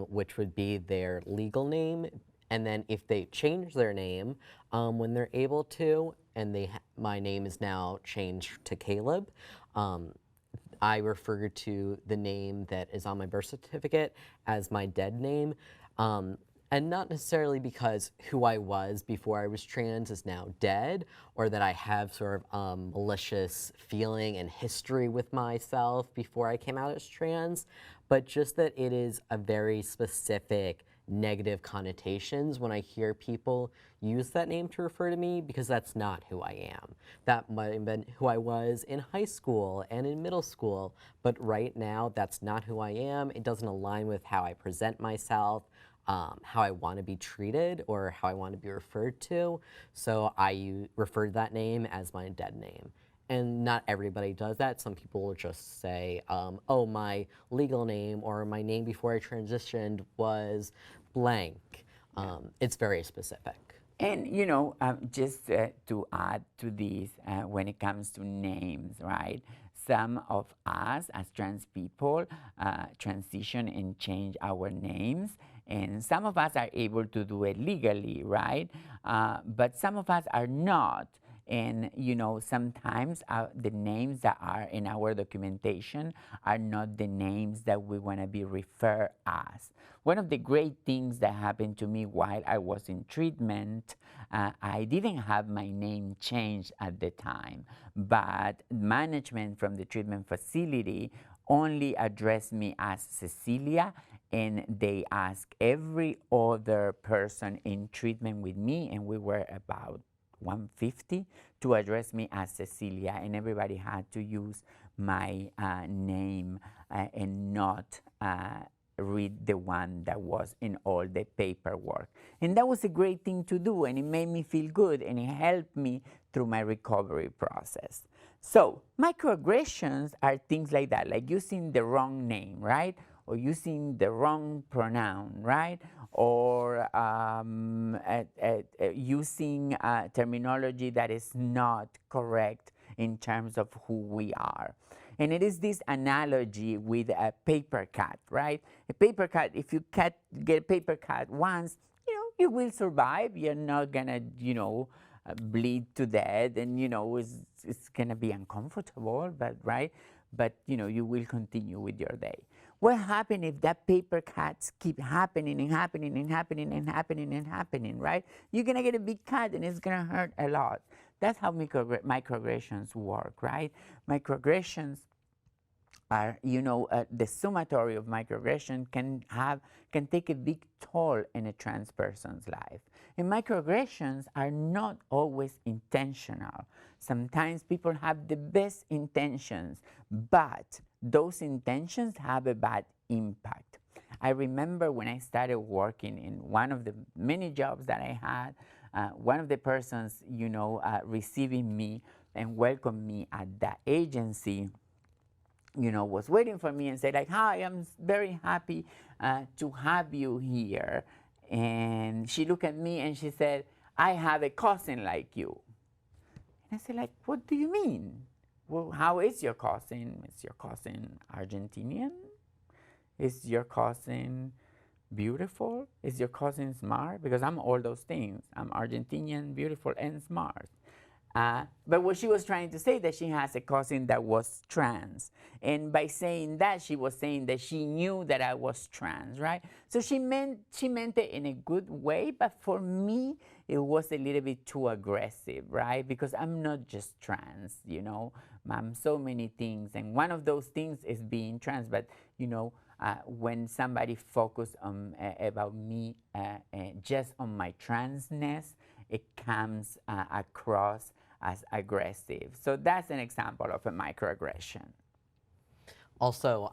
which would be their legal name, and then if they change their name when they're able to, and my name is now changed to Caleb, I refer to the name that is on my birth certificate as my dead name. And not necessarily because who I was before I was trans is now dead, or that I have sort of malicious feeling and history with myself before I came out as trans, but just that it is a very specific negative connotations when I hear people use that name to refer to me, because that's not who I am. That might have been who I was in high school and in middle school, but right now that's not who I am. It doesn't align with how I present myself, how I want to be treated or how I want to be referred to. So I refer to that name as my dead name. And not everybody does that. Some people will just say, oh, my legal name or my name before I transitioned was blank. It's very specific. And, you know, just to add to this, when it comes to names, right? some of us as trans people transition and change our names, and some of us are able to do it legally, right? But some of us are not. And sometimes the names that are in our documentation are not the names that we want to be referred as. One of the great things that happened to me while I was in treatment, I didn't have my name changed at the time, but management from the treatment facility only addressed me as Cecilia, and they asked every other person in treatment with me, and we were about 150, to address me as Cecilia, and everybody had to use my name and not read the one that was in all the paperwork. And that was a great thing to do, and it made me feel good, and it helped me through my recovery process. So microaggressions are things like that, like using the wrong name, right? Or using the wrong pronoun, right? Or using terminology that is not correct in terms of who we are. And it is this analogy with a paper cut, right? A paper cut, if you get a paper cut once, you will survive. You're not gonna, bleed to death, and it's gonna be uncomfortable, but right? But you will continue with your day. What happens if that paper cuts keep happening and happening and happening and happening and happening, right? You're gonna get a big cut and it's gonna hurt a lot. That's how microaggressions work, right? Microaggressions are, the summatory of microaggression can take a big toll in a trans person's life. And microaggressions are not always intentional. Sometimes people have the best intentions, but those intentions have a bad impact. I remember when I started working in one of the many jobs that I had, one of the persons, receiving me and welcoming me at that agency, was waiting for me and said, like, "Hi, I'm very happy to have you here." And she looked at me and she said, "I have a cousin like you." And I said, like, "What do you mean? Well, how is your cousin? Is your cousin Argentinian? Is your cousin beautiful? Is your cousin smart?" Because I'm all those things. I'm Argentinian, beautiful, and smart. But what she was trying to say that she has a cousin that was trans. And by saying that, she was saying that she knew that I was trans, right? So she meant it in a good way, but for me, it was a little bit too aggressive, right? Because I'm not just trans, I'm so many things. And one of those things is being trans, but, when somebody focuses on about me just on my transness, it comes across as aggressive. So that's an example of a microaggression. Also,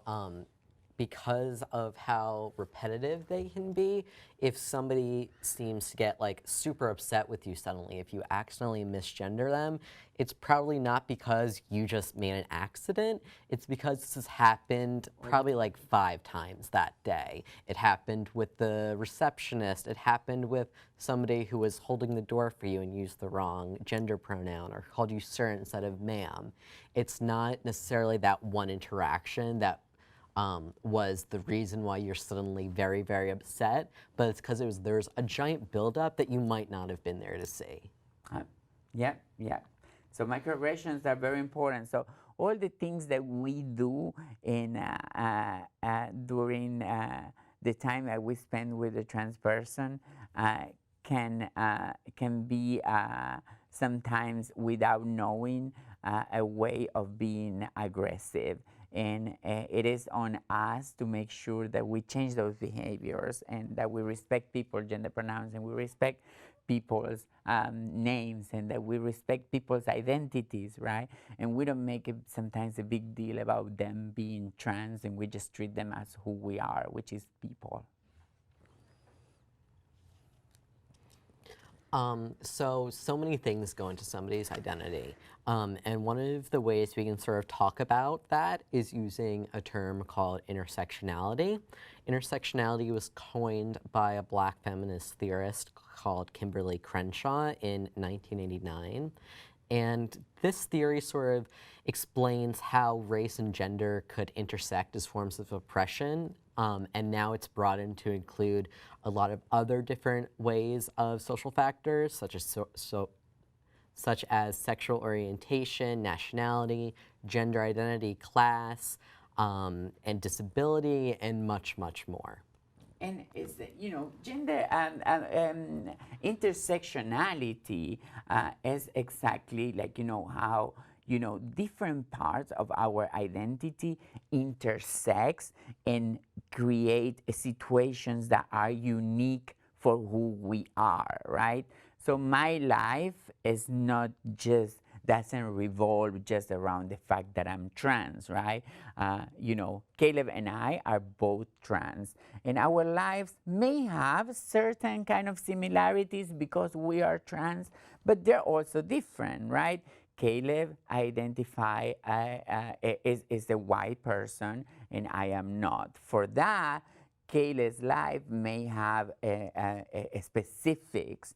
because of how repetitive they can be, if somebody seems to get like super upset with you suddenly, if you accidentally misgender them, it's probably not because you just made an accident. It's because this has happened probably like 5 times that day. It happened with the receptionist. It happened with somebody who was holding the door for you and used the wrong gender pronoun or called you sir instead of ma'am. It's not necessarily that one interaction that was the reason why you're suddenly very, very upset, but it's because there's a giant buildup that you might not have been there to see. Yeah. So microaggressions are very important. So all the things that we do in during the time that we spend with a trans person can be sometimes, without knowing, a way of being aggressive. And it is on us to make sure that we change those behaviors and that we respect people's gender pronouns and we respect people's names and that we respect people's identities, right? And we don't make sometimes a big deal about them being trans, and we just treat them as who we are, which is people. So many things go into somebody's identity. And one of the ways we can sort of talk about that is using a term called intersectionality. Intersectionality was coined by a Black feminist theorist called Kimberly Crenshaw in 1989. And this theory sort of explains how race and gender could intersect as forms of oppression. And now it's broadened to include a lot of other different ways of social factors, such as sexual orientation, nationality, gender identity, class, and disability, and much, much more. And it's, gender intersectionality is exactly like, how, different parts of our identity intersects and create situations that are unique for who we are, right? So my life is not just doesn't revolve just around the fact that I'm trans, right? Caleb and I are both trans, and our lives may have certain kind of similarities because we are trans, but they're also different, right? Caleb is a white person, and I am not. For that, Kayla's life may have a specifics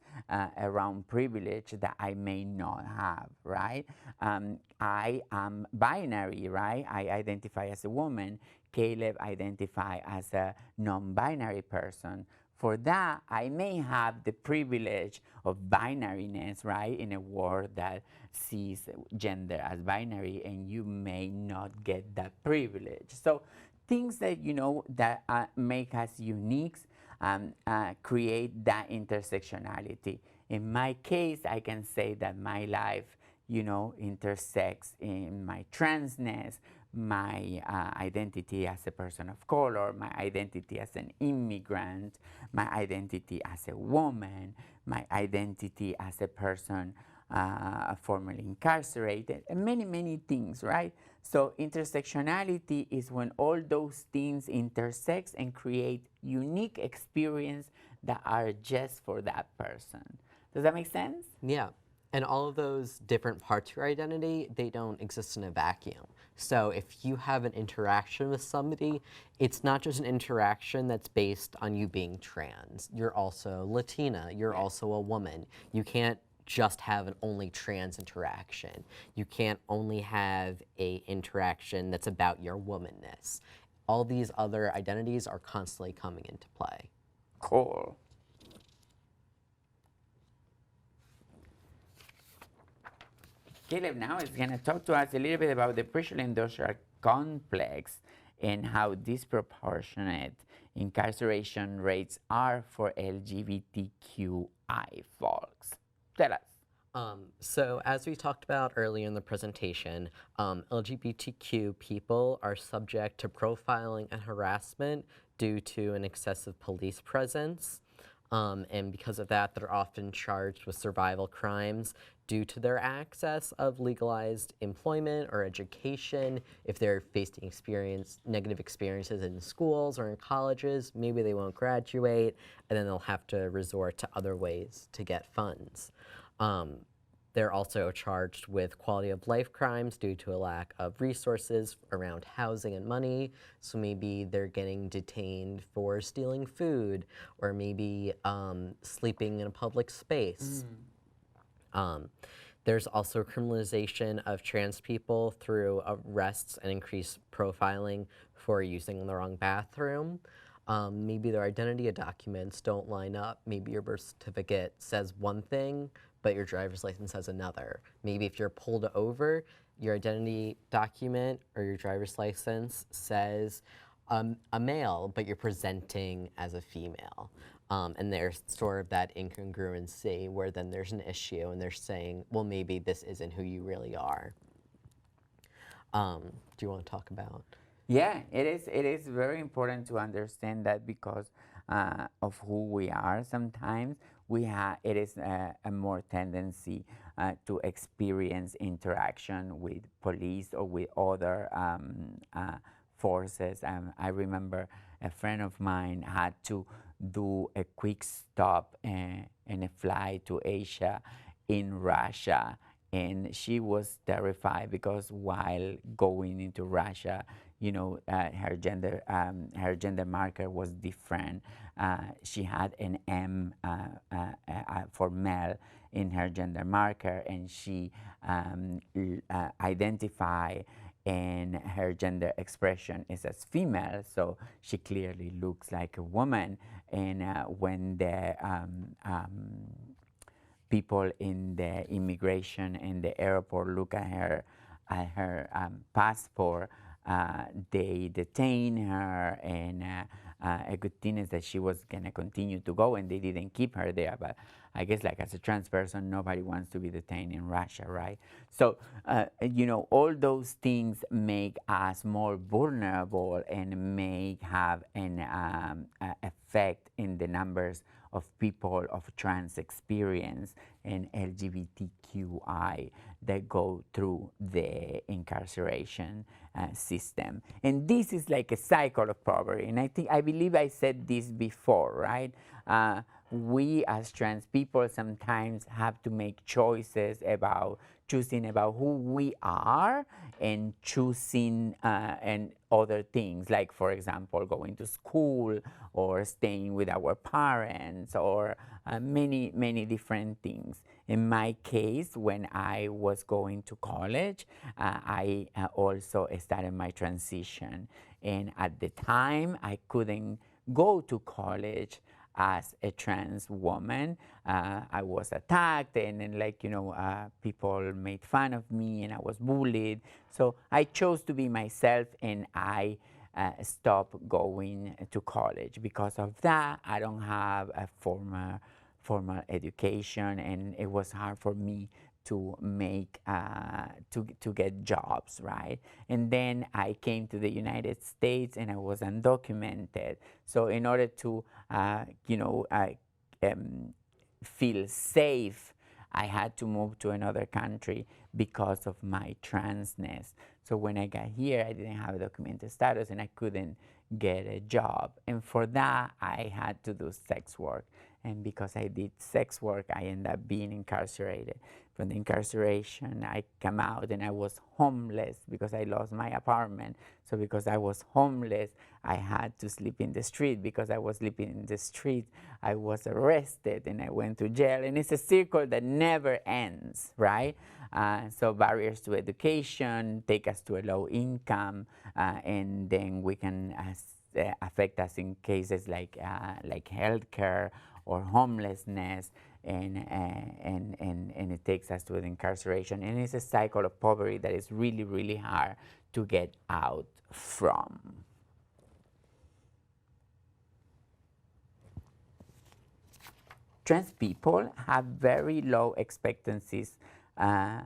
around privilege that I may not have, right? I am binary, right? I identify as a woman. Caleb identify as a non-binary person. For that, I may have the privilege of binariness, right, in a world that sees gender as binary, and you may not get that privilege. So things that that make us unique create that intersectionality. In my case, I can say that my life intersects in my transness, my identity as a person of color, my identity as an immigrant, my identity as a woman, my identity as a person formerly incarcerated, and many, many things, right? So intersectionality is when all those things intersect and create unique experience that are just for that person. Does that make sense? Yeah. And all of those different parts of your identity, they don't exist in a vacuum. So if you have an interaction with somebody, it's not just an interaction that's based on you being trans. You're also Latina. You're also a woman. You can't just have an only trans interaction. You can't only have a interaction that's about your womanness. All these other identities are constantly coming into play. Cool. Caleb now is going to talk to us a little bit about the prison-industrial complex and how disproportionate incarceration rates are for LGBTQI folks. Tell us. So as we talked about earlier in the presentation, LGBTQ people are subject to profiling and harassment due to an excessive police presence. And because of that, they're often charged with survival crimes due to their access of legalized employment or education. If they're facing negative experiences in schools or in colleges, maybe they won't graduate, and then they'll have to resort to other ways to get funds. They're also charged with quality of life crimes due to a lack of resources around housing and money. So maybe they're getting detained for stealing food, or maybe sleeping in a public space. There's also criminalization of trans people through arrests and increased profiling for using the wrong bathroom. Maybe their identity documents don't line up. Maybe your birth certificate says one thing, but your driver's license says another. Maybe if you're pulled over, your identity document or your driver's license says a male, but you're presenting as a female. And there's sort of that incongruency where then there's an issue and they're saying, well, maybe this isn't who you really are. Do you want to talk about? Yeah, it is very important to understand that because of who we are. Sometimes it is a more tendency to experience interaction with police or with other forces. I remember a friend of mine had to do a quick stop and a flight to Asia in Russia. And she was terrified because while going into Russia, her gender marker was different. She had an M for male in her gender marker, and she identified and her gender expression is as female, so she clearly looks like a woman. And when the people in the immigration in the airport look at her passport, they detain her, and a good thing is that she was gonna continue to go, and they didn't keep her there. But I guess, like, as a trans person, nobody wants to be detained in Russia, right? So, all those things make us more vulnerable and may have an effect in the numbers of people of trans experience and LGBTQI that go through the incarceration system. And this is like a cycle of poverty. And I believe I said this before, right? We as trans people sometimes have to make choices about choosing about who we are and choosing and other things, like, for example, going to school or staying with our parents, or many, many different things. In my case, when I was going to college, I also started my transition. And at the time, I couldn't go to college as a trans woman. I was attacked, and then, people made fun of me, and I was bullied. So I chose to be myself, and I stopped going to college. Because of that, I don't have a formal education, and it was hard for me to make to get jobs, right? And then I came to the United States, and I was undocumented. So in order to feel safe, I had to move to another country because of my transness. So when I got here, I didn't have a documented status, and I couldn't get a job. And for that, I had to do sex work. And because I did sex work, I ended up being incarcerated. From the incarceration, I came out, and I was homeless because I lost my apartment. So because I was homeless, I had to sleep in the street. Because I was sleeping in the street, I was arrested, and I went to jail. And it's a circle that never ends, right? So barriers to education take us to a low income, and then we can affect us in cases like healthcare or homelessness, and it takes us to an incarceration. And it's a cycle of poverty that is really, really hard to get out from. Trans people have very low expectancies in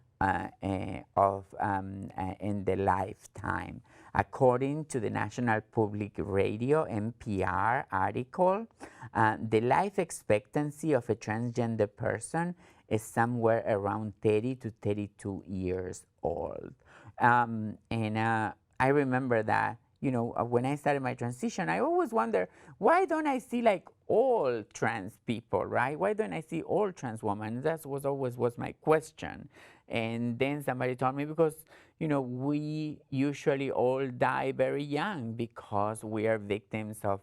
the lifetime. According to the National Public Radio NPR article, the life expectancy of a transgender person is somewhere around 30 to 32 years old. I remember that, when I started my transition, I always wonder, why don't I see like all trans people, right? Why don't I see all trans women? That was always my question. And then somebody told me, because we usually all die very young because we are victims of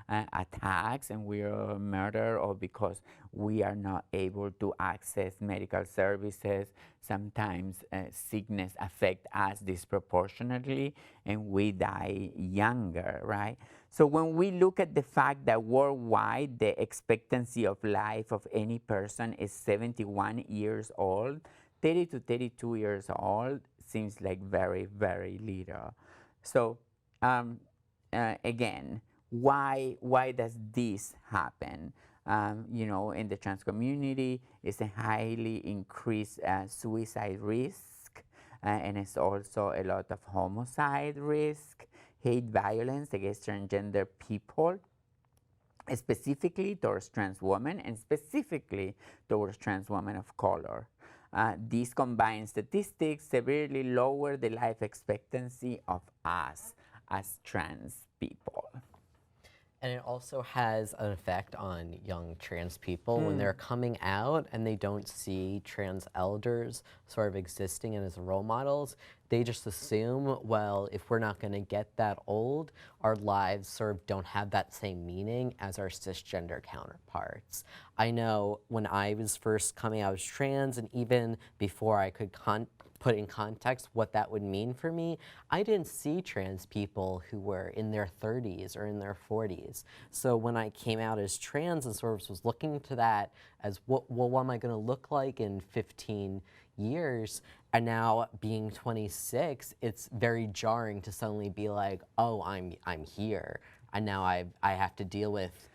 attacks, and we are murdered, or because we are not able to access medical services. Sometimes sickness affects us disproportionately, and we die younger, right? So when we look at the fact that worldwide the expectancy of life of any person is 71 years old, 30 to 32 years old seems like very, very little. So again, why does this happen? In the trans community, it's a highly increased suicide risk, and it's also a lot of homicide risk, hate violence against transgender people, specifically towards trans women, and specifically towards trans women of color. These combined statistics severely lower the life expectancy of us as trans people. And it also has an effect on young trans people when they're coming out and they don't see trans elders sort of existing as role models. they just assume, well, if we're not going to get that old, our lives sort of don't have that same meaning as our cisgender counterparts. I know when I was first coming out as trans, and even before I could put in context what that would mean for me, I didn't see trans people who were in their 30s or in their 40s. So when I came out as trans and sort of was looking to that as what am I going to look like in 15 years, and now being 26, it's very jarring to suddenly be like, oh, I'm here, and now I have to deal with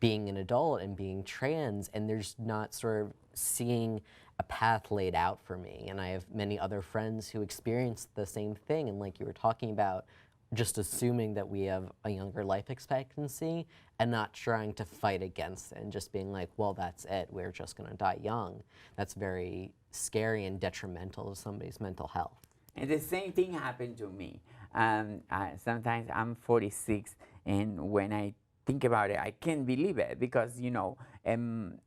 being an adult and being trans, and there's not sort of seeing a path laid out for me. And I have many other friends who experienced the same thing, and like you were talking about, just assuming that we have a younger life expectancy and not trying to fight against it and just being like, well, that's it, we're just gonna die young. That's very scary and detrimental to somebody's mental health. And the same thing happened to me. Sometimes I'm 46, and when I think about it, I can't believe it, because, you know,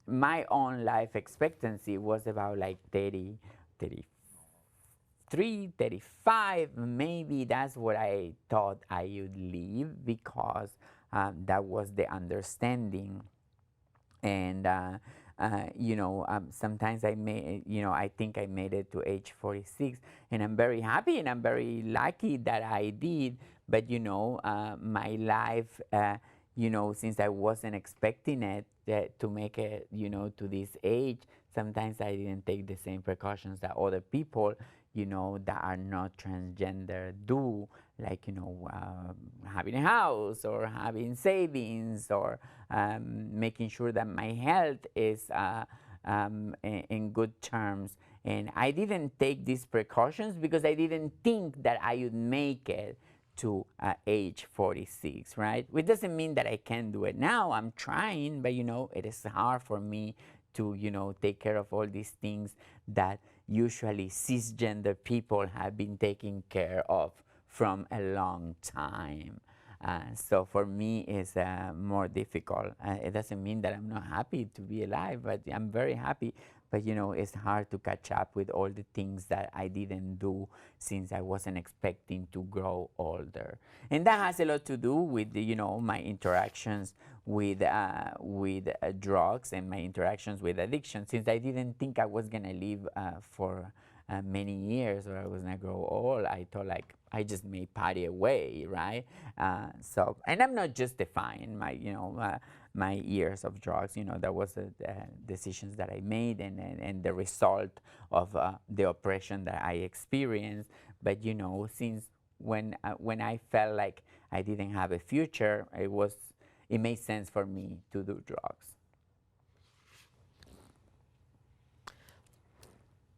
my own life expectancy was about like 30, 33, 35, maybe that's what I thought I would live, because that was the understanding. And you know, sometimes I think I made it to age 46, and I'm very happy and I'm very lucky that I did. But you know, my life, you know, since I wasn't expecting it to make it, you know, to this age, sometimes I didn't take the same precautions that other people, you know, that are not transgender do, like, you know, having a house or having savings, or making sure that my health is in good terms. And I didn't take these precautions because I didn't think that I would make it to age 46, right? Which doesn't mean that I can't do it now. I'm trying, but you know, it is hard for me to, you know, take care of all these things that usually cisgender people have been taking care of from a long time. So for me, it's more difficult. It doesn't mean that I'm not happy to be alive, but I'm very happy. But you know, it's hard to catch up with all the things that I didn't do since I wasn't expecting to grow older. And that has a lot to do with, you know, my interactions with drugs and my interactions with addiction. Since I didn't think I was gonna live for many years, or I was gonna grow old, I thought like I just may party away, right? So, and I'm not justifying my, you know, my years of drugs. You know, that was the decisions that I made, and the result of the oppression that I experienced. But you know, since when I felt like I didn't have a future, it made sense for me to do drugs.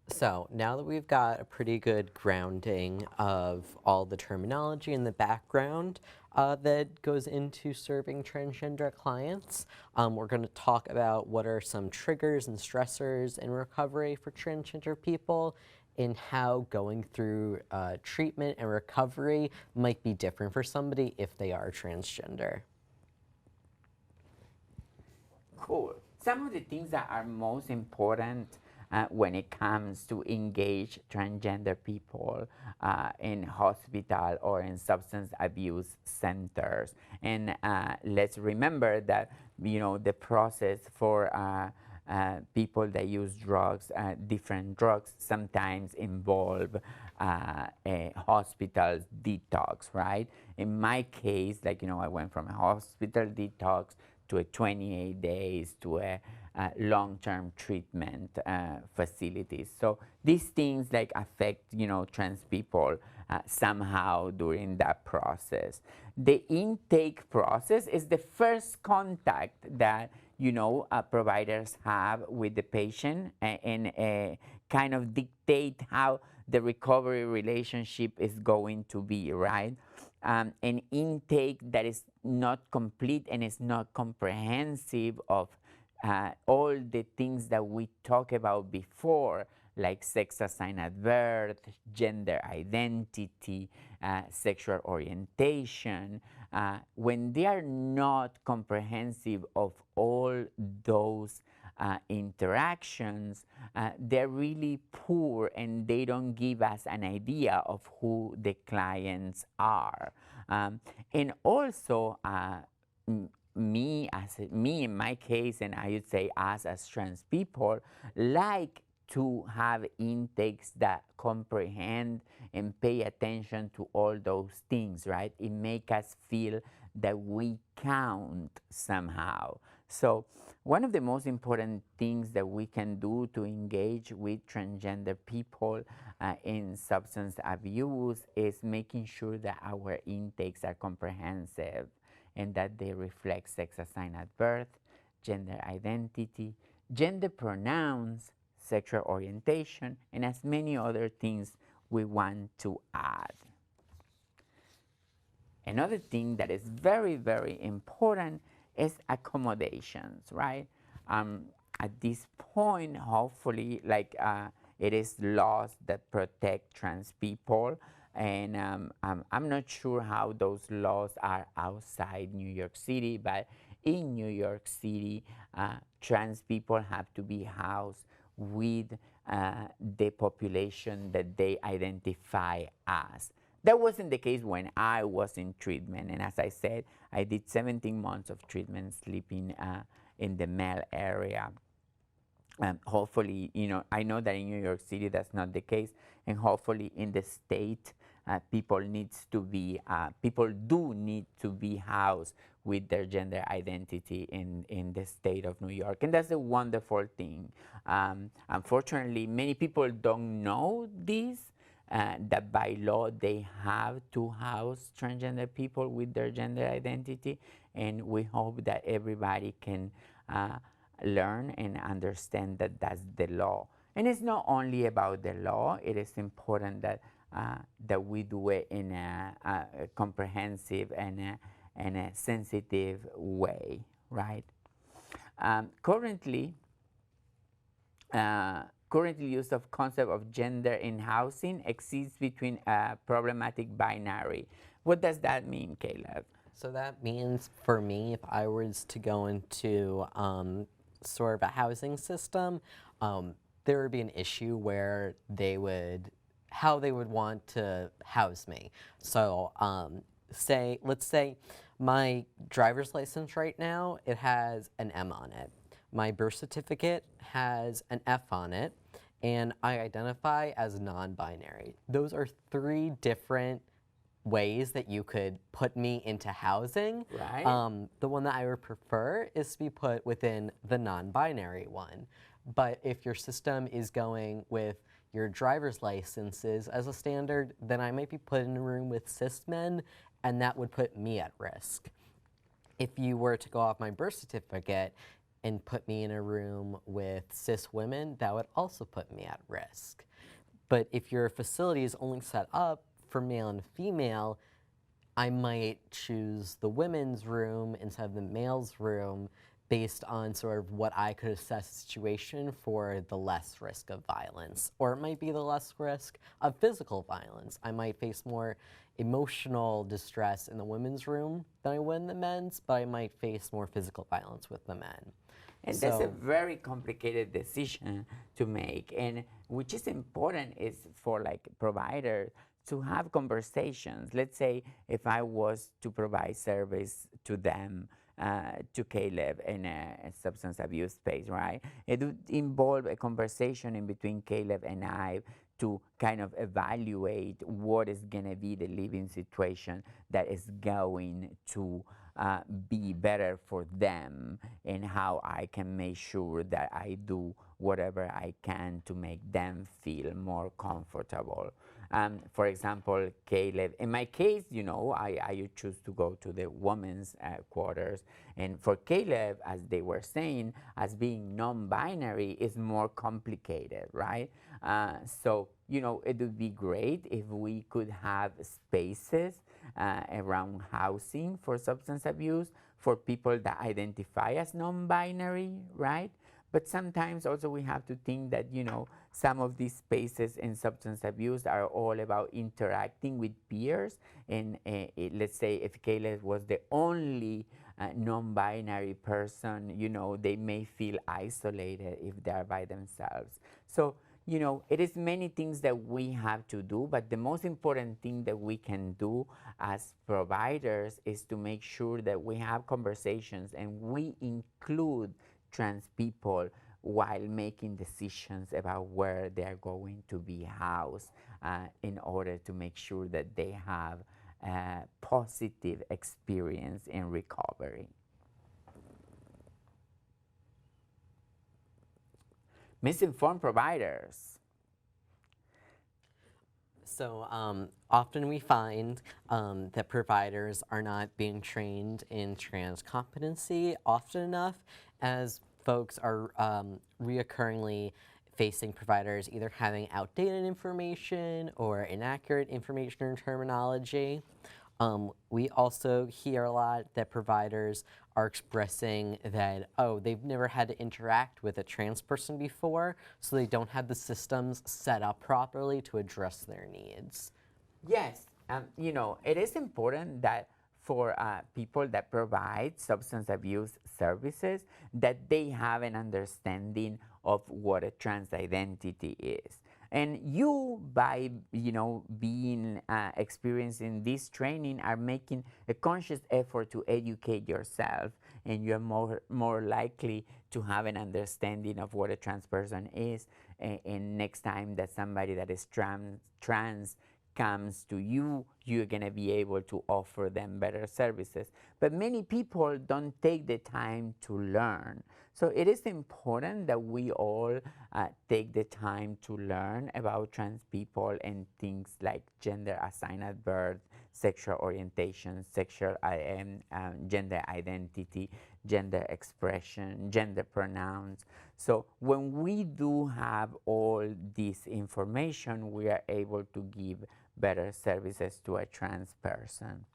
So now that we've got a pretty good grounding of all the terminology and the background that goes into serving transgender clients, we're going to talk about what are some triggers and stressors in recovery for transgender people, and how going through treatment and recovery might be different for somebody if they are transgender. Cool. Some of the things that are most important when it comes to engage transgender people in hospital or in substance abuse centers. And let's remember that, you know, the process for people that use drugs, different drugs, sometimes involve a hospital detox, right? In my case, like, you know, I went from a hospital detox to a 28 days to a long-term treatment facilities. So these things like affect, you know, trans people somehow during that process. The intake process is the first contact that, you know, providers have with the patient, and kind of dictate how the recovery relationship is going to be, right? An intake that is not complete and is not comprehensive of all the things that we talked about before, like sex assigned at birth, gender identity, sexual orientation. When they are not comprehensive of all those interactions, they're really poor and they don't give us an idea of who the clients are. And also, me in my case, and I would say us as trans people, like to have intakes that comprehend and pay attention to all those things, right? It makes us feel that we count somehow. So one of the most important things that we can do to engage with transgender people in substance abuse is making sure that our intakes are comprehensive and that they reflect sex assigned at birth, gender identity, gender pronouns, sexual orientation, and as many other things we want to add. Another thing that is very, very important is accommodations, right? At this point, hopefully, it is laws that protect trans people, and I'm not sure how those laws are outside New York City, but in New York City, trans people have to be housed with the population that they identify as. That wasn't the case when I was in treatment, and as I said, I did 17 months of treatment sleeping in the male area. Hopefully, I know that in New York City that's not the case, and hopefully in the state, people do need to be housed with their gender identity in the state of New York, and that's a wonderful thing. Unfortunately, many people don't know this, that by law they have to house transgender people with their gender identity, and we hope that everybody can learn and understand that that's the law. And it's not only about the law, it is important that that we do it in a comprehensive and a sensitive way, right? Currently use of concept of gender in housing exists between a problematic binary. What does that mean, Caleb? So that means for me, if I was to go into sort of a housing system, there would be an issue where how they would want to house me. So let's say my driver's license right now, it has an M on it. My birth certificate has an F on it, and I identify as non-binary. Those are 3 different ways that you could put me into housing. Right. The one that I would prefer is to be put within the non-binary one. But if your system is going with your driver's licenses as a standard, then I might be put in a room with cis men, and that would put me at risk. If you were to go off my birth certificate and put me in a room with cis women, that would also put me at risk. But if your facility is only set up for male and female, I might choose the women's room instead of the male's room based on sort of what I could assess the situation for the less risk of violence. Or it might be the less risk of physical violence. I might face more emotional distress in the women's room than I would in the men's, but I might face more physical violence with the men. And that's a very complicated decision to make, and which is important is for providers to have conversations. Let's say if I was to provide service to them, to Caleb in a substance abuse space, right? It would involve a conversation in between Caleb and I to kind of evaluate what is going to be the living situation that is going to be better for them, and how I can make sure that I do whatever I can to make them feel more comfortable. For example, Caleb, in my case, I would choose to go to the women's quarters. And for Caleb, as they were saying, as being non-binary is more complicated, right? So, it would be great if we could have spaces around housing for substance abuse for people that identify as non-binary, right? But sometimes also we have to think that, some of these spaces in substance abuse are all about interacting with peers. And let's say if Caleb was the only non-binary person, you know, they may feel isolated if they're by themselves. So, you know, it is many things that we have to do, but the most important thing that we can do as providers is to make sure that we have conversations and we include trans people while making decisions about where they're going to be housed in order to make sure that they have a positive experience in recovery. Misinformed providers. So often we find that providers are not being trained in trans competency often enough, as folks are reoccurringly facing providers either having outdated information or inaccurate information or terminology. We also hear a lot that providers are expressing that, oh, they've never had to interact with a trans person before, so they don't have the systems set up properly to address their needs. Yes, you know, it is important that for people that provide substance abuse services, that they have an understanding of what a trans identity is. And you, by, you know, being experiencing this training, are making a conscious effort to educate yourself, and you're more likely to have an understanding of what a trans person is. And next time that somebody that is trans comes to you, you're going to be able to offer them better services. But many people don't take the time to learn. So it is important that we all take the time to learn about trans people and things like gender assigned at birth, sexual orientation, gender identity, gender expression, gender pronouns. So when we do have all this information, we are able to give better services to a trans person.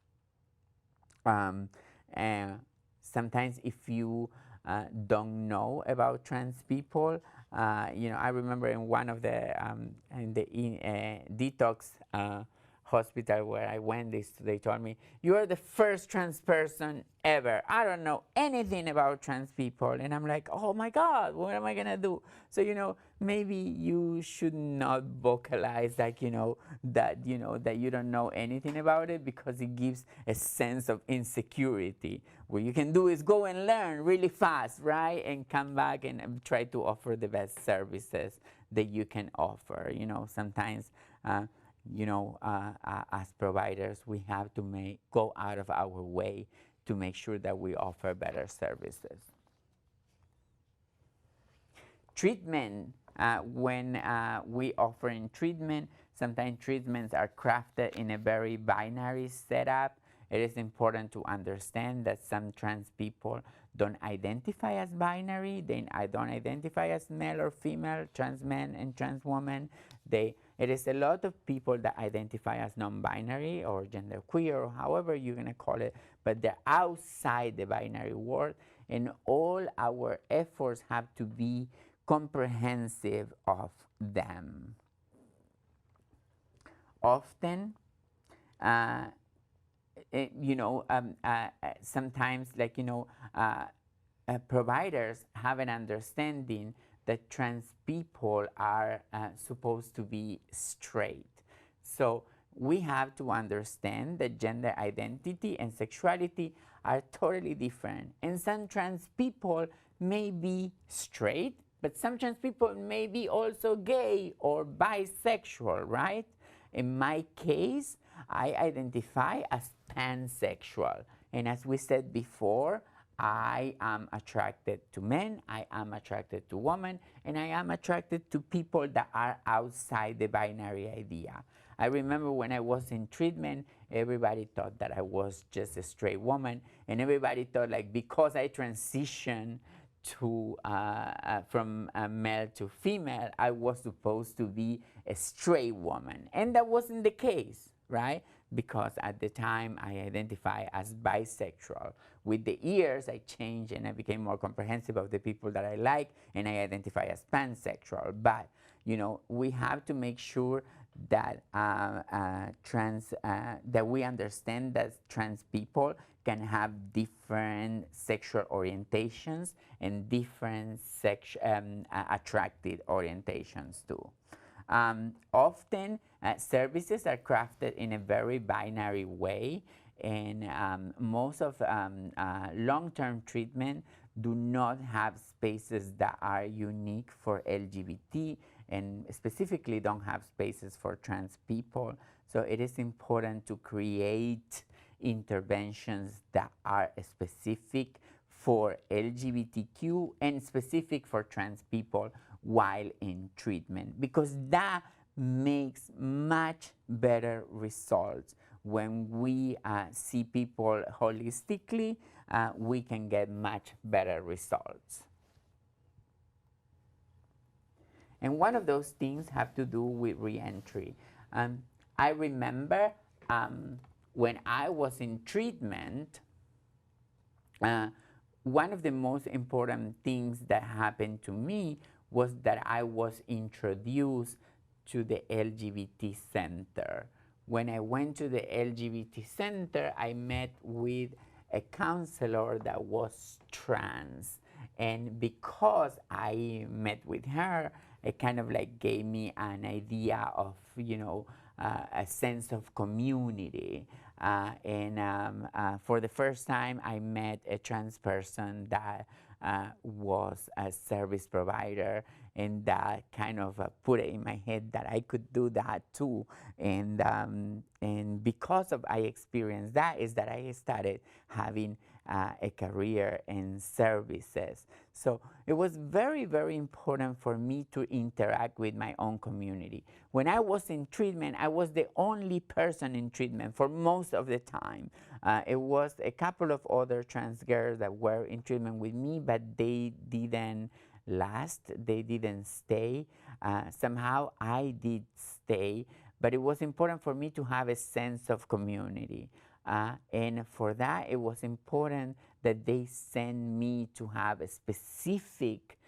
And sometimes if you don't know about trans people, you know, I remember in one of the detox hospital where I went, they told me, "You are the first trans person ever. I don't know anything about trans people." And I'm like, oh my God, what am I gonna do? So, you know, maybe you should not vocalize like, that you don't know anything about it, because it gives a sense of insecurity. What you can do is go and learn really fast, right? And come back and try to offer the best services that you can offer. You know, sometimes as providers, we have to go out of our way to make sure that we offer better services. Treatment, when we offer in treatment, sometimes treatments are crafted in a very binary setup. It is important to understand that some trans people don't identify as binary. They don't identify as male or female, trans men and trans women. It is a lot of people that identify as non-binary or genderqueer, or however you're going to call it, but they're outside the binary world, and all our efforts have to be comprehensive of them. Often, sometimes, providers have an understanding that trans people are supposed to be straight. So we have to understand that gender identity and sexuality are totally different. And some trans people may be straight, but some trans people may be also gay or bisexual, right? In my case, I identify as pansexual. And as we said before, I am attracted to men, I am attracted to women, and I am attracted to people that are outside the binary idea. I remember when I was in treatment, everybody thought that I was just a straight woman, and everybody thought, like, because I transitioned to from male to female, I was supposed to be a straight woman. And that wasn't the case, right? Because at the time I identify as bisexual. With the years, I changed and I became more comprehensive of the people that I like, and I identify as pansexual. But, we have to make sure that that we understand that trans people can have different sexual orientations and different attracted orientations too. Often services are crafted in a very binary way, and most of long-term treatment do not have spaces that are unique for LGBT, and specifically don't have spaces for trans people. So it is important to create interventions that are specific for LGBTQ and specific for trans people while in treatment, because that makes much better results. When we see people holistically, we can get much better results. And one of those things have to do with reentry. I remember when I was in treatment, one of the most important things that happened to me was that I was introduced to the LGBT center. When I went to the LGBT center, I met with a counselor that was trans. And because I met with her, it kind of like gave me an idea of, a sense of community. For the first time, I met a trans person that was a service provider, and that kind of put it in my head that I could do that too. And because of I experienced that, is that I started having a career in services. So it was very, very important for me to interact with my own community. When I was in treatment, I was the only person in treatment for most of the time. It was a couple of other trans girls that were in treatment with me, but they didn't last, they didn't stay. Somehow I did stay, but it was important for me to have a sense of community. And for that, it was important that they send me to have a specific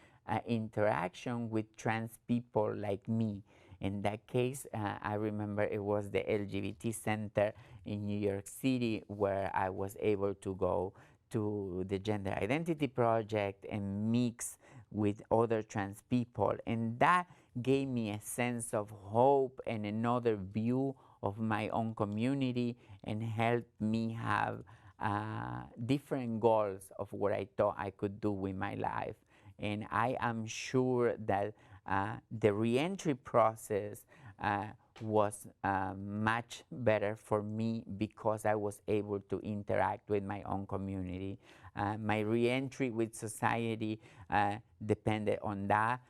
interaction with trans people like me. In that case, I remember it was the LGBT Center in New York City, where I was able to go to the Gender Identity Project and mix with other trans people. And that gave me a sense of hope and another view of my own community, and helped me have different goals of what I thought I could do with my life. And I am sure that the reentry process was much better for me because I was able to interact with my own community. My reentry with society depended on that.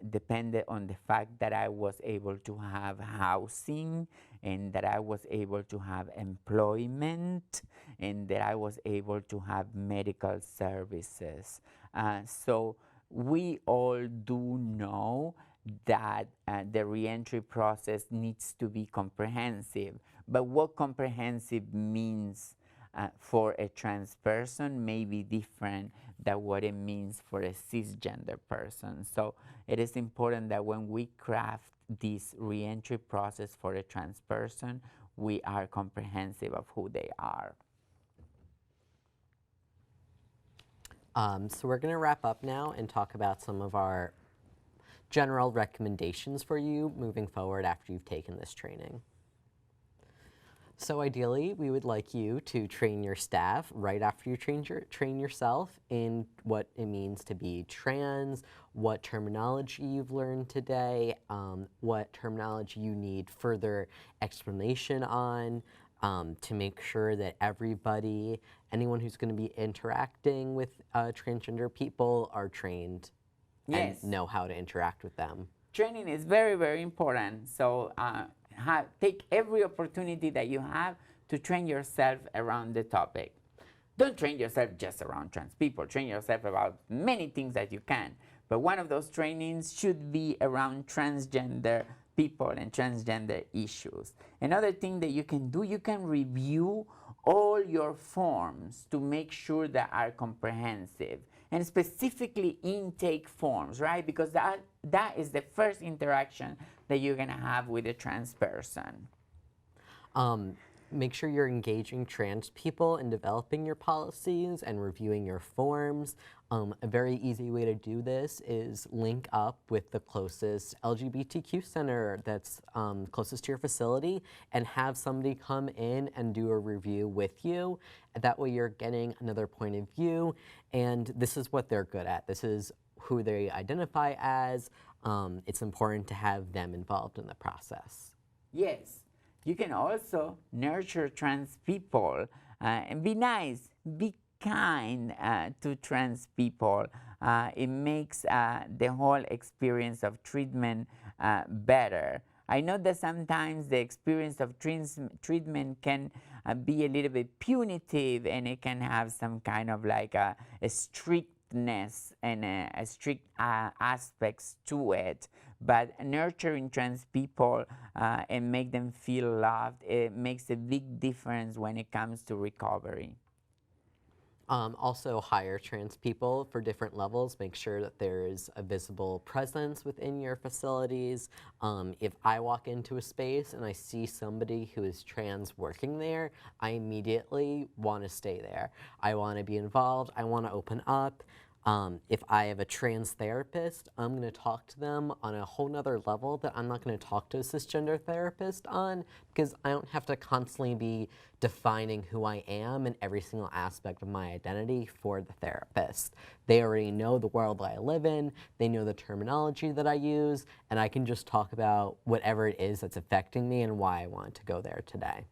Depended on the fact that I was able to have housing, and that I was able to have employment, and that I was able to have medical services. So we all do know that the reentry process needs to be comprehensive. But what comprehensive means for a trans person may be different than what it means for a cisgender person. So it is important that when we craft this reentry process for a trans person, we are comprehensive of who they are. So we're going to wrap up now and talk about some of our general recommendations for you moving forward after you've taken this training. So ideally, we would like you to train your staff right after you train yourself in what it means to be trans, what terminology you've learned today, what terminology you need further explanation on, to make sure that everybody, anyone who's going to be interacting with transgender people, are trained and know how to interact with them. Training is very, very important. So take every opportunity that you have to train yourself around the topic. Don't train yourself just around trans people. Train yourself about many things that you can. But one of those trainings should be around transgender people and transgender issues. Another thing that you can do, you can review all your forms to make sure that are comprehensive, and specifically intake forms, right? Because that is the first interaction that you're gonna have with a trans person. Make sure you're engaging trans people in developing your policies and reviewing your forms. A very easy way to do this is link up with the closest LGBTQ center that's closest to your facility and have somebody come in and do a review with you. That way you're getting another point of view, and this is what they're good at. This is who they identify as. It's important to have them involved in the process. Yes, you can also nurture trans people and be nice, be kind to trans people. It makes the whole experience of treatment better. I know that sometimes the experience of treatment can be a little bit punitive, and it can have some kind of like a strictness and a strict aspects to it. But nurturing trans people and make them feel loved, it makes a big difference when it comes to recovery. Also hire trans people for different levels. Make sure that there is a visible presence within your facilities. If I walk into a space and I see somebody who is trans working there, I immediately want to stay there. I want to be involved. I want to open up. If I have a trans therapist, I'm going to talk to them on a whole nother level that I'm not going to talk to a cisgender therapist on, because I don't have to constantly be defining who I am in every single aspect of my identity for the therapist. They already know the world that I live in, they know the terminology that I use, and I can just talk about whatever it is that's affecting me and why I want to go there today.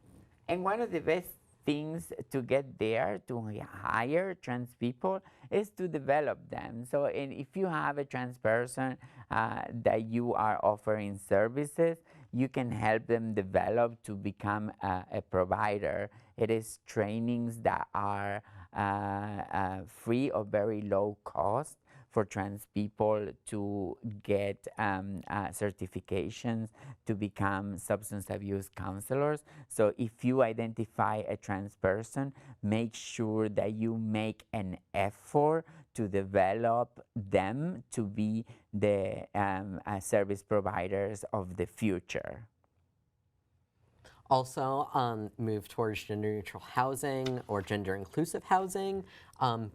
And one of the best things to get there, to hire trans people, is to develop them. So and if you have a trans person that you are offering services, you can help them develop to become a provider. It is trainings that are free or very low cost for trans people to get certifications to become substance abuse counselors. So if you identify a trans person, make sure that you make an effort to develop them to be the service providers of the future. Also, move towards gender-neutral housing or gender-inclusive housing,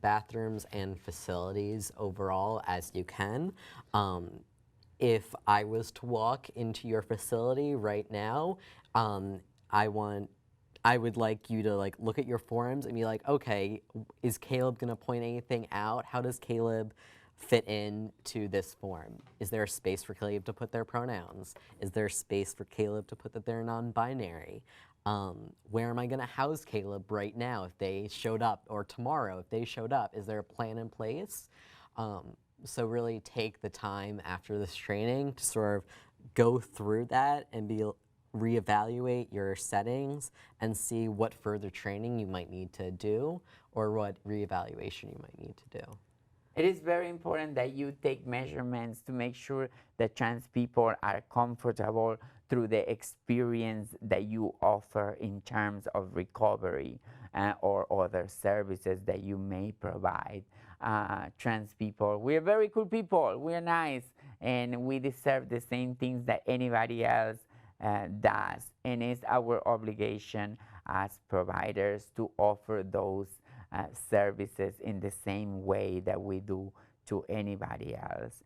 bathrooms and facilities overall as you can. If I was to walk into your facility right now, I would like you to look at your forms and be like, okay, is Caleb gonna point anything out? How does Caleb fit into this form? Is there a space for Caleb to put their pronouns? Is there a space for Caleb to put that they're non-binary? Where am I gonna house Caleb right now if they showed up, or tomorrow if they showed up? Is there a plan in place? So really take the time after this training to sort of go through that and reevaluate your settings and see what further training you might need to do or what reevaluation you might need to do. It is very important that you take measurements to make sure that trans people are comfortable through the experience that you offer in terms of recovery or other services that you may provide. Trans people, we're very cool people, we're nice, and we deserve the same things that anybody else does. And it's our obligation as providers to offer those services in the same way that we do to anybody else.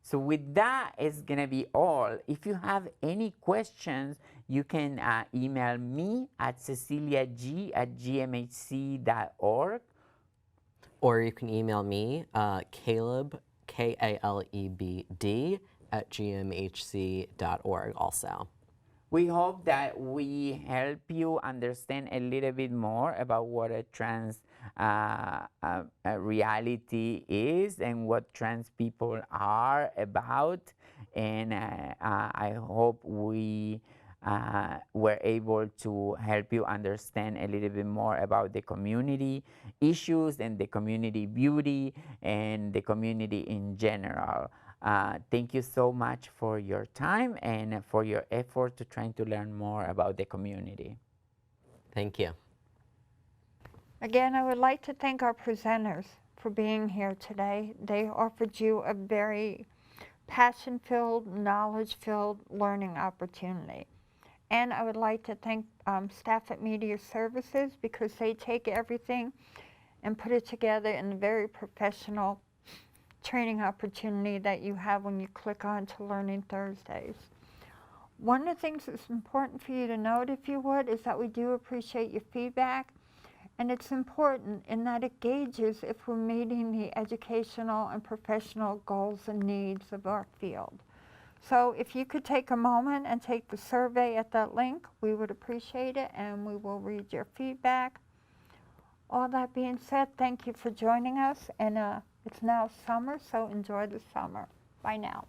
So with that, it's gonna be all. If you have any questions, you can email me at ceciliag@gmhc.org. Or you can email me, Caleb, K-A-L-E-B-D, @gmhc.org also. We hope that we help you understand a little bit more about what a trans reality is and what trans people are about. And I hope we were able to help you understand a little bit more about the community issues and the community beauty and the community in general. Thank you so much for your time and for your effort to trying to learn more about the community. Thank you. Again, I would like to thank our presenters for being here today. They offered you a very passion-filled, knowledge-filled learning opportunity. And I would like to thank staff at Media Services because they take everything and put it together in a very professional training opportunity that you have when you click on to Learning Thursdays. One of the things that's important for you to note, if you would, is that we do appreciate your feedback. And it's important in that it gauges if we're meeting the educational and professional goals and needs of our field. So if you could take a moment and take the survey at that link, we would appreciate it, and we will read your feedback. All that being said, thank you for joining us, and it's now summer, so enjoy the summer. Bye now.